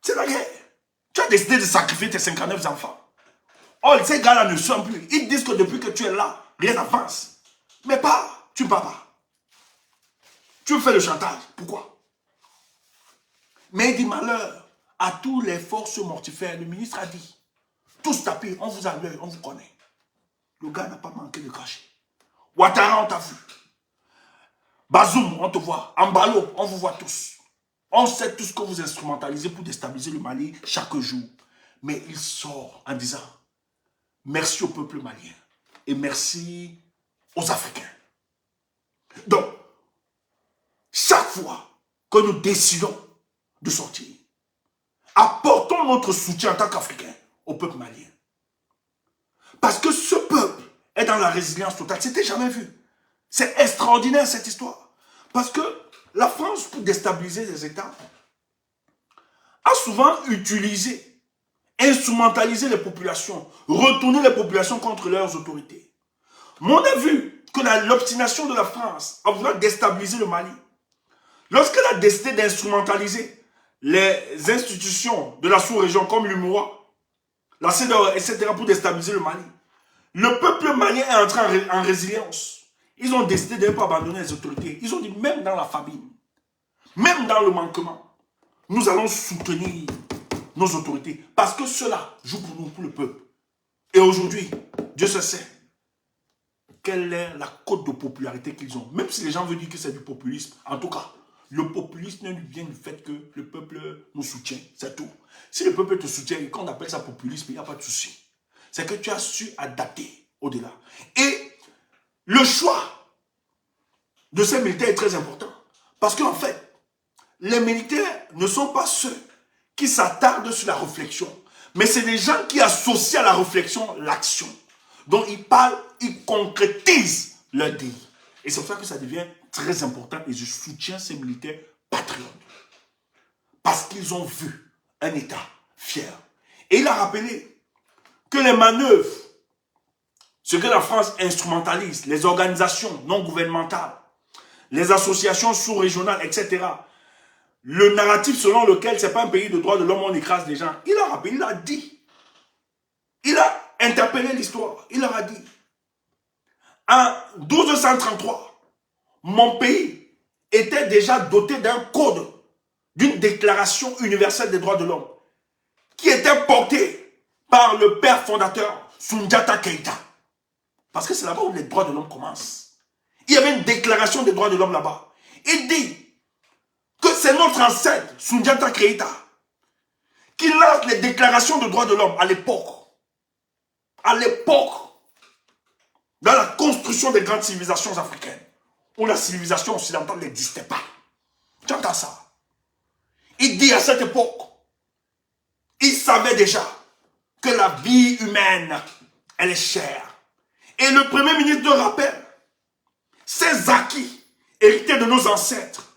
C'est la guerre. Tu as décidé de sacrifier tes 59 enfants. Oh, ces gars-là ne sont plus. Ils disent que depuis que tu es là, rien n'avance. Mais pas, tu ne pars pas. Tu fais le chantage. Pourquoi? Mais il dit malheur à tous les forces mortifères. Le ministre a dit, tous tapés, on vous a l'œil, on vous connaît. Le gars n'a pas manqué de cracher. Ouattara, on t'a vu. Bazoum, on te voit. Ambalo, on vous voit tous. On sait tout ce que vous instrumentalisez pour déstabiliser le Mali chaque jour. Mais il sort en disant, merci au peuple malien et merci aux Africains. Donc, chaque fois que nous décidons de sortir, apportons notre soutien en tant qu'Africains au peuple malien. Parce que ce peuple est dans la résilience totale. C'était jamais vu. C'est extraordinaire cette histoire. Parce que la France, pour déstabiliser les États, a souvent utilisé, instrumentalisé les populations, retourné les populations contre leurs autorités. Mais on a vu que l'obstination de la France à vouloir déstabiliser le Mali, lorsqu'elle a décidé d'instrumentaliser les institutions de la sous-région comme l'UMOA, la CEDEAO, etc. pour déstabiliser le Mali, le peuple malien est entré en résilience. Ils ont décidé de ne pas abandonner les autorités. Ils ont dit, même dans la famine, même dans le manquement, nous allons soutenir nos autorités. Parce que cela joue pour nous, pour le peuple. Et aujourd'hui, Dieu se sait quelle est la cote de popularité qu'ils ont. Même si les gens veulent dire que c'est du populisme, en tout cas, le populisme vient du fait que le peuple nous soutient. C'est tout. Si le peuple te soutient et qu'on appelle ça populisme, il n'y a pas de souci. C'est que tu as su adapter au-delà. Et le choix de ces militaires est très important. Parce qu'en fait, les militaires ne sont pas ceux qui s'attardent sur la réflexion. Mais c'est des gens qui associent à la réflexion l'action. Donc ils parlent, ils concrétisent leur désir. Et c'est pour ça que ça devient très important. Et je soutiens ces militaires patriotes. Parce qu'ils ont vu un État fier. Et il a rappelé que les manœuvres, ce que la France instrumentalise, les organisations non gouvernementales, les associations sous-régionales, etc., le narratif selon lequel ce n'est pas un pays de droits de l'homme, on écrase les gens, il a rappelé, il a dit, il a interpellé l'histoire, il leur a dit, en 1233, mon pays était déjà doté d'un code, d'une déclaration universelle des droits de l'homme, qui était portée par le père fondateur, Soundiata Keïta. Parce que c'est là-bas où les droits de l'homme commencent. Il y avait une déclaration des droits de l'homme là-bas. Il dit que c'est notre ancêtre, Soundiata Keïta, qui lance les déclarations de droits de l'homme à l'époque. À l'époque, dans la construction des grandes civilisations africaines, où la civilisation occidentale n'existait pas. Tu entends ça? Il dit à cette époque, il savait déjà que la vie humaine, elle est chère. Et le premier ministre de rappel, ces acquis hérités de nos ancêtres,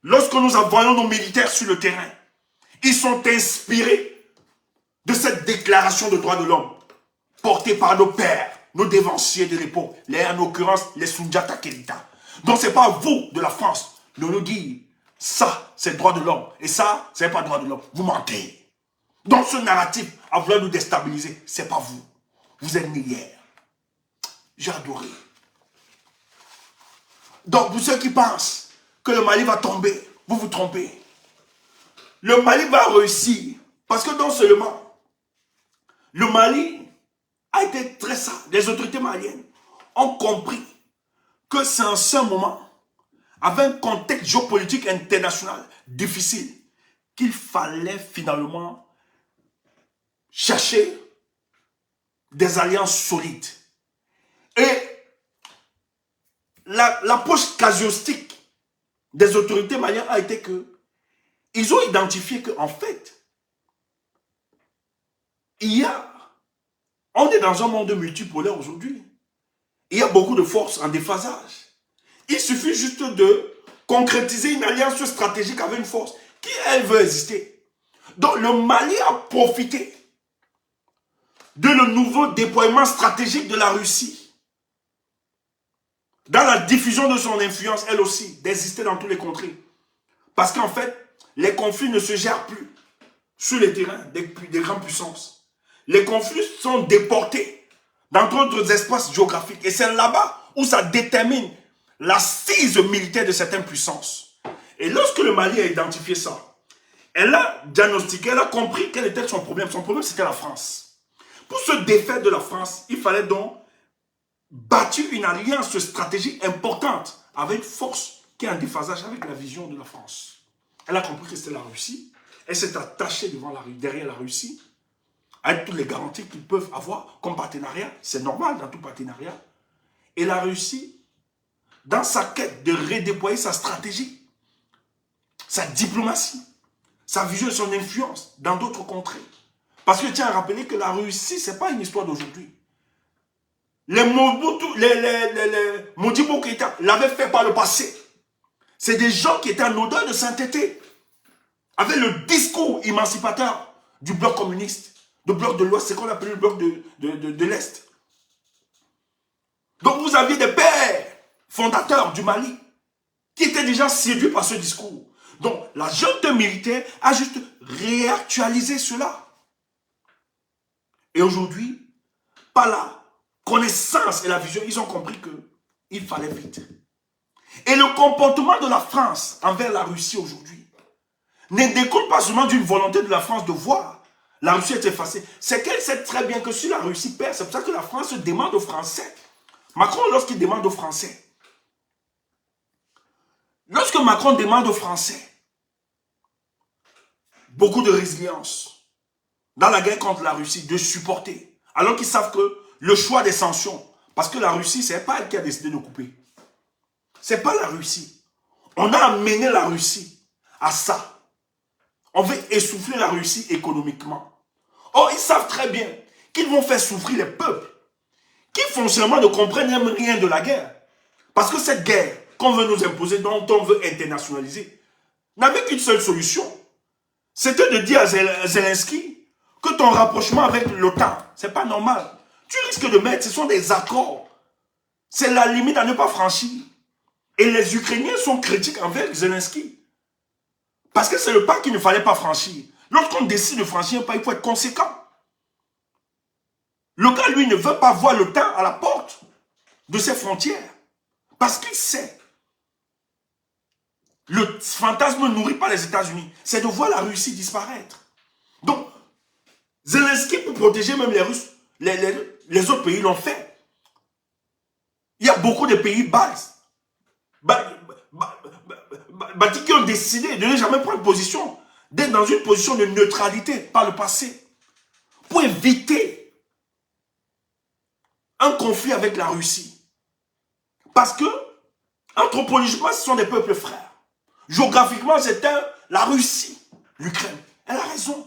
lorsque nous envoyons nos militaires sur le terrain, ils sont inspirés de cette déclaration de droits de l'homme portée par nos pères, nos dévanciers de l'époque, en l'occurrence les Soundiata Keïta. Donc ce n'est pas vous de la France de nous dire ça c'est le droit de l'homme et ça c'est pas le droit de l'homme. Vous mentez. Donc ce narratif à vouloir nous déstabiliser, c'est pas vous. Vous êtes né hier. J'ai adoré. Donc pour ceux qui pensent que le Mali va tomber, vous vous trompez. Le Mali va réussir parce que non seulement le Mali a été très sage, les autorités maliennes ont compris que c'est en ce moment, avec un contexte géopolitique international difficile, qu'il fallait finalement chercher des alliances solides. Et l'approche casuistique des autorités maliennes a été que ils ont identifié qu'en fait, on est dans un monde multipolaire aujourd'hui. Il y a beaucoup de forces en déphasage. Il suffit juste de concrétiser une alliance stratégique avec une force qui, elle, veut exister. Donc, le Mali a profité de le nouveau déploiement stratégique de la Russie dans la diffusion de son influence, elle aussi, d'exister dans tous les contrées. Parce qu'en fait, les conflits ne se gèrent plus sur les terrains des grandes puissances. Les conflits sont déportés dans d'autres espaces géographiques. Et c'est là-bas où ça détermine l'assise militaire de certaines puissances. Et lorsque le Mali a identifié ça, elle a diagnostiqué, elle a compris quel était son problème. Son problème, c'était la France. Pour se défaire de la France, il fallait donc bâtir une alliance stratégique importante avec une force qui est en déphasage avec la vision de la France. Elle a compris que c'était la Russie. Elle s'est attachée derrière la Russie avec toutes les garanties qu'ils peuvent avoir comme partenariat. C'est normal dans tout partenariat. Et la Russie, dans sa quête de redéployer sa stratégie, sa diplomatie, sa vision et son influence dans d'autres contrées. Parce que tiens à rappeler que la Russie, ce n'est pas une histoire d'aujourd'hui. Les Modibo Keïta l'avaient fait par le passé. C'est des gens qui étaient en odeur de sainteté, avec le discours émancipateur du bloc communiste, du bloc de l'Ouest, c'est qu'on appelait le bloc de l'Est. Donc vous aviez des pères fondateurs du Mali qui étaient déjà séduits par ce discours. Donc la junte militaire a juste réactualisé cela. Et aujourd'hui, par la connaissance et la vision, ils ont compris qu'il fallait vite. Et le comportement de la France envers la Russie aujourd'hui ne découle pas seulement d'une volonté de la France de voir la Russie être effacée. C'est qu'elle sait très bien que si la Russie perd, c'est pour ça que la France demande aux Français. Macron, lorsqu'il demande aux Français, lorsque Macron demande aux Français beaucoup de résilience dans la guerre contre la Russie, de supporter, alors qu'ils savent que le choix des sanctions, parce que la Russie, ce n'est pas elle qui a décidé de couper. Ce n'est pas la Russie. On a amené la Russie à ça. On veut essouffler la Russie économiquement. Or, ils savent très bien qu'ils vont faire souffrir les peuples qui foncièrement ne comprennent même rien de la guerre. Parce que cette guerre qu'on veut nous imposer, dont on veut internationaliser, n'avait qu'une seule solution. C'était de dire à Zelensky que ton rapprochement avec l'OTAN, c'est pas normal. Tu risques de mettre, ce sont des accords. C'est la limite à ne pas franchir. Et les Ukrainiens sont critiques envers Zelensky. Parce que c'est le pas qu'il ne fallait pas franchir. Lorsqu'on décide de franchir un pas, il faut être conséquent. Le gars, lui, ne veut pas voir l'OTAN à la porte de ses frontières. Parce qu'il sait. Le fantasme nourri par les États-Unis, c'est de voir la Russie disparaître. Donc, Zelensky, pour protéger même les Russes, les autres pays l'ont fait. Il y a beaucoup de pays baltes qui ont décidé de ne jamais prendre position, d'être dans une position de neutralité par le passé, pour éviter un conflit avec la Russie. Parce que, anthropologiquement, ce sont des peuples frères. Géographiquement, c'était la Russie, l'Ukraine. Elle a raison.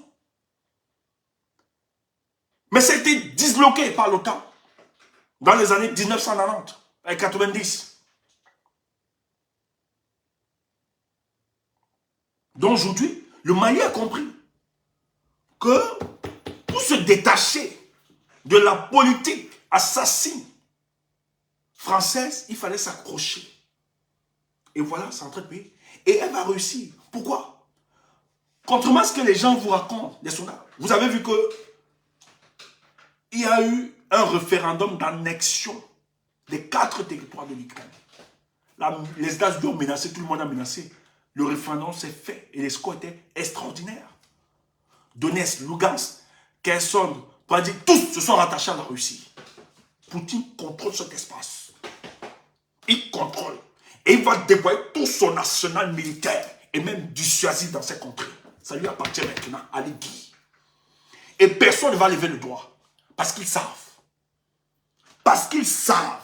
Mais c'était disloqué par l'OTAN dans les années 1990 et 90. Donc aujourd'hui, le Mali a compris que pour se détacher de la politique assassine française, il fallait s'accrocher. Et voilà, c'est en train de payer. Et elle va réussir. Pourquoi? Contrairement à ce que les gens vous racontent, les soldats, vous avez vu que il y a eu un référendum d'annexion des 4 territoires de l'Ukraine. Les États-Unis ont menacé, tout le monde a menacé. Le référendum s'est fait et les scores étaient extraordinaires. Donetsk, Lugansk, Kherson, tous se sont rattachés à la Russie. Poutine contrôle cet espace. Il contrôle. Et il va déployer tout son arsenal militaire et même dissuasif dans ces contrées. Ça lui appartient maintenant, allez dire. Et personne ne va lever le doigt. Parce qu'ils savent. Parce qu'ils savent.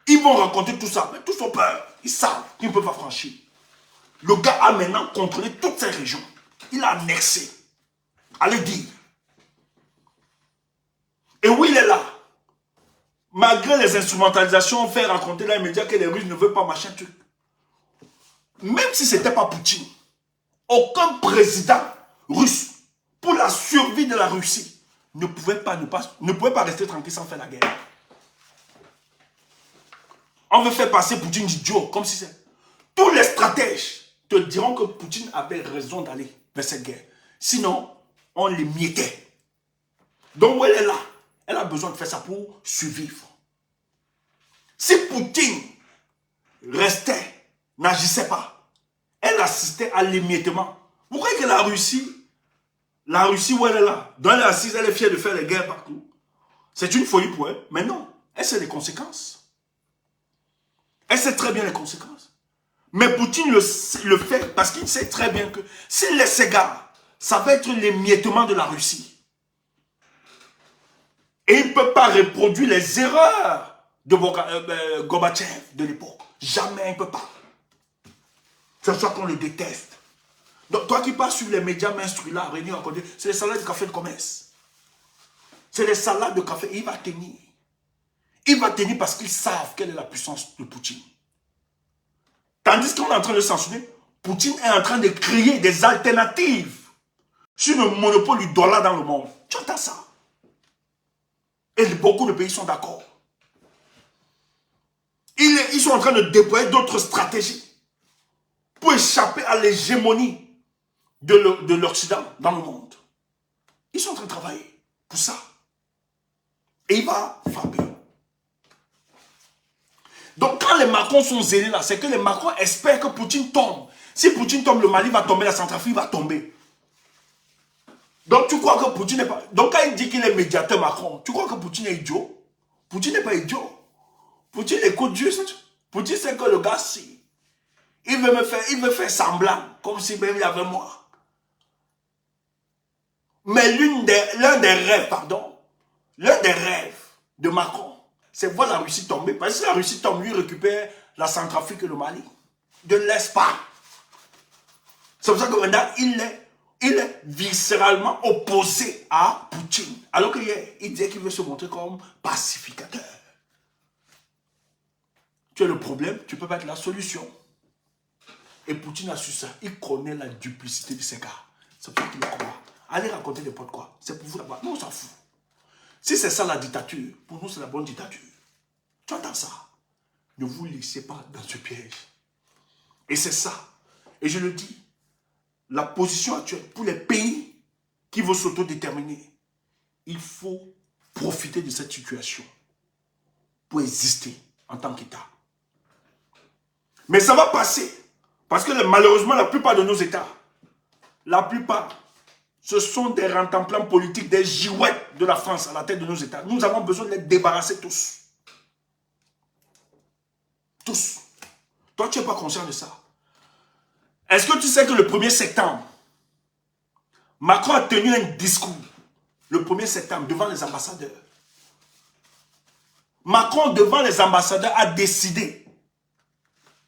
Ils vont raconter tout ça, mais tous ont peur. Ils savent qu'ils ne peuvent pas franchir. Le gars a maintenant contrôlé toutes ces régions. Il a annexé. Allez dire. Et où il est là? Malgré les instrumentalisations, on fait raconter dans les médias que les Russes ne veulent pas machin truc. Même si ce n'était pas Poutine, aucun président russe, pour la survie de la Russie, ne pouvait pas rester tranquille sans faire la guerre. On veut faire passer Poutine d'idiot, comme si c'est... Tous les stratèges te diront que Poutine avait raison d'aller vers cette guerre. Sinon, on les miettait. Donc, où elle est là, elle a besoin de faire ça pour survivre. Si Poutine restait, n'agissait pas, elle assistait à l'émiettement. Vous croyez que la Russie où elle est là, dans elle est assise, elle est fière de faire les guerres partout. C'est une folie pour elle, mais non, elle sait les conséquences. Elle sait très bien les conséquences. Mais Poutine le fait parce qu'il sait très bien que s'il laisse s'égare, ça va être l'émiettement de la Russie. Et il ne peut pas reproduire les erreurs de Gorbatchev de l'époque. Jamais il ne peut pas. C'est pour ça qu'on le déteste. Donc toi qui passes sur les médias mainstream là, réunir à côté, c'est les salades de café de commerce. C'est les salades de café. Il va tenir. Il va tenir parce qu'ils savent quelle est la puissance de Poutine. Tandis qu'on est en train de censurer, Poutine est en train de créer des alternatives sur le monopole du dollar dans le monde. Tu entends ça? Et beaucoup de pays sont d'accord. Ils sont en train de déployer d'autres stratégies pour échapper à l'hégémonie de l'Occident dans le monde. Ils sont en train de travailler pour ça. Et il va frapper. Donc quand les Macron sont zélés là, c'est que les Macron espèrent que Poutine tombe. Si Poutine tombe, le Mali va tomber, la Centrafrique va tomber. Donc tu crois que Poutine n'est pas... Donc quand il dit qu'il est médiateur Macron, tu crois que Poutine est idiot? Poutine n'est pas idiot. Poutine écoute juste. Poutine sait que le gars, si il veut faire semblant, comme si même il y avait moi. Mais l'un des rêves de Macron, c'est voir la Russie tomber. Parce que si la Russie tombe, lui récupère la Centrafrique et le Mali. Ne laisse pas. C'est pour ça que maintenant, il est viscéralement opposé à Poutine. Alors que hier, il disait qu'il veut se montrer comme pacificateur. Tu as le problème, tu ne peux pas être la solution. Et Poutine a su ça. Il connaît la duplicité de ces gars. C'est pour ça qu'il le combat. Allez raconter des potes quoi. C'est pour vous là-bas. Nous, on s'en fout. Si c'est ça la dictature, pour nous, c'est la bonne dictature. Tu entends ça? Ne vous laissez pas dans ce piège. Et c'est ça. Et je le dis, la position actuelle pour les pays qui veulent s'autodéterminer, il faut profiter de cette situation pour exister en tant qu'État. Mais ça va passer. Parce que malheureusement, la plupart de nos États, la plupart, ce sont des rentemplants politiques, des girouettes de la France à la tête de nos États. Nous avons besoin de les débarrasser tous. Tous. Toi, tu n'es pas conscient de ça. Est-ce que tu sais que le 1er septembre, Macron a tenu un discours, le 1er septembre, devant les ambassadeurs. Macron, devant les ambassadeurs, a décidé.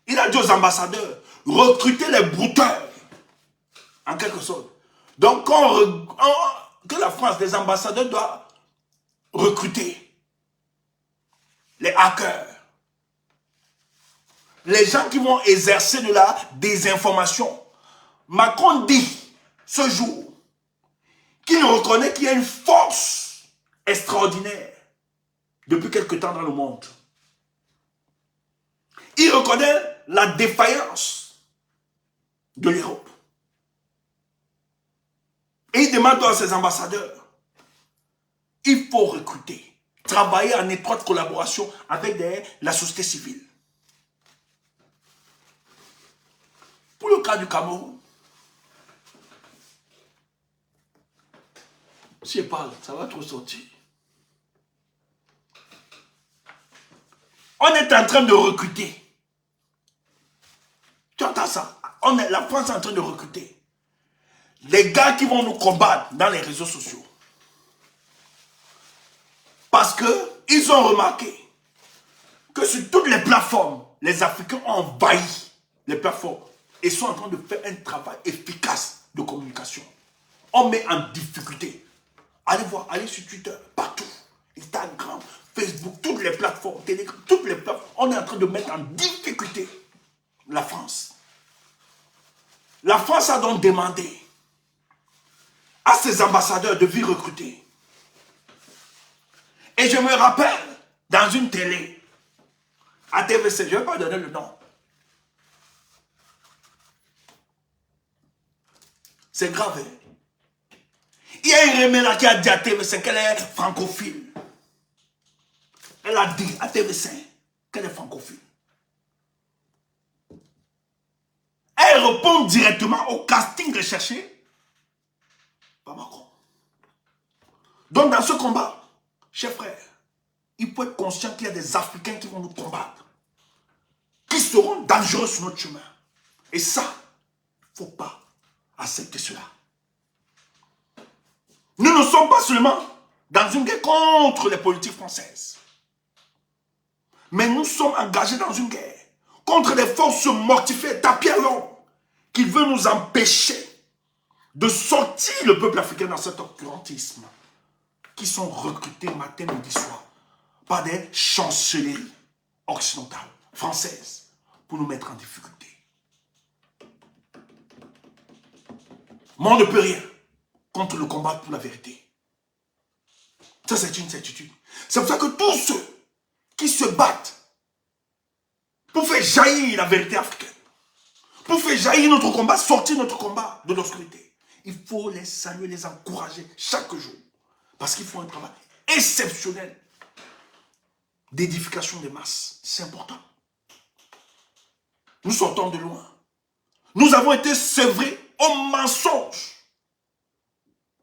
Il a dit aux ambassadeurs, recrutez les brouteurs, en quelque sorte. Donc, que la France, les ambassadeurs doivent recruter les hackers, les gens qui vont exercer de la désinformation. Macron dit ce jour qu'il reconnaît qu'il y a une force extraordinaire depuis quelque temps dans le monde. Il reconnaît la défaillance de l'Europe. Et il demande à ses ambassadeurs, il faut recruter, travailler en étroite collaboration avec la société civile. Pour le cas du Cameroun, si je parle, ça va trop sortir. On est en train de recruter. Tu entends ça? La France est en train de recruter les gars qui vont nous combattre dans les réseaux sociaux. Parce qu'ils ont remarqué que sur toutes les plateformes, les Africains ont envahi les plateformes et sont en train de faire un travail efficace de communication. On met en difficulté. Allez voir, allez sur Twitter, partout. Instagram, Facebook, toutes les plateformes, Telegram, toutes les plateformes, on est en train de mettre en difficulté la France. La France a donc demandé à ses ambassadeurs de venir recruter. Et je me rappelle, dans une télé, à TVC, je ne vais pas donner le nom. C'est grave. Hein? Il y a une Remela qui a dit à TV5 qu'elle est francophile. Elle a dit à TV5 qu'elle est francophile. Elle répond directement au casting recherché par Macron. Donc dans ce combat, chers frères, il faut être conscient qu'il y a des Africains qui vont nous combattre, qui seront dangereux sur notre chemin. Et ça, il ne faut pas accepter cela. Nous ne sommes pas seulement dans une guerre contre les politiques françaises, mais nous sommes engagés dans une guerre contre les forces mortifiées, tapis à l'ombre, qui veulent nous empêcher de sortir le peuple africain dans cet obscurantisme, qui sont recrutés matin, midi, soir, par des chancelleries occidentales, françaises, pour nous mettre en difficulté. Moi, on ne peut rien contre le combat pour la vérité. Ça, c'est une certitude. C'est pour ça que tous ceux qui se battent pour faire jaillir la vérité africaine, pour faire jaillir notre combat, sortir notre combat de l'obscurité, il faut les saluer, les encourager chaque jour. Parce qu'ils font un travail exceptionnel d'édification des masses. C'est important. Nous sortons de loin. Nous avons été sevrés au mensonge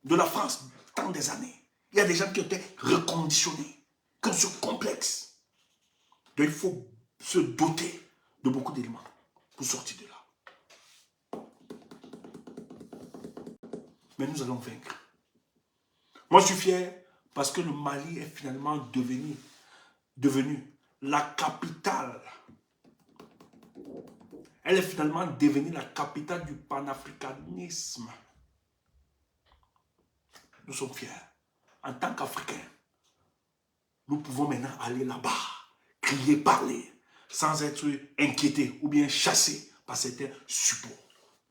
de la France tant des années. Il y a des gens qui ont été reconditionnés, qui ont ce complexe. Donc il faut se doter de beaucoup d'éléments pour sortir de là. Mais nous allons vaincre. Moi je suis fier parce que le Mali est finalement devenu la capitale. Elle est finalement devenue la capitale du panafricanisme. Nous sommes fiers. En tant qu'Africains, nous pouvons maintenant aller là-bas, crier, parler, sans être inquiétés ou bien chassés par certains supports.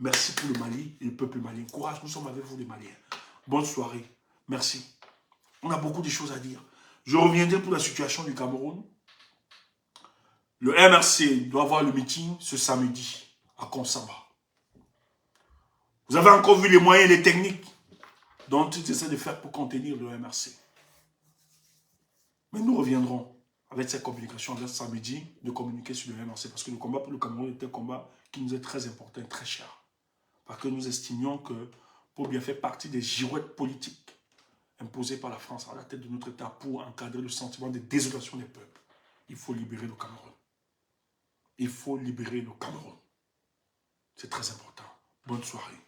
Merci pour le Mali et le peuple malien. Courage, nous sommes avec vous les Maliens. Bonne soirée. Merci. On a beaucoup de choses à dire. Je reviendrai pour la situation du Cameroun. Le MRC doit avoir le meeting ce samedi à Konsamba. Vous avez encore vu les moyens et les techniques dont ils essaient de faire pour contenir le MRC. Mais nous reviendrons avec cette communication le samedi de communiquer sur le MRC parce que le combat pour le Cameroun est un combat qui nous est très important et très cher. Parce que nous estimions que pour bien faire partie des girouettes politiques imposées par la France à la tête de notre État pour encadrer le sentiment de désolation des peuples, il faut libérer le Cameroun. Il faut libérer le Cameroun. C'est très important. Bonne soirée.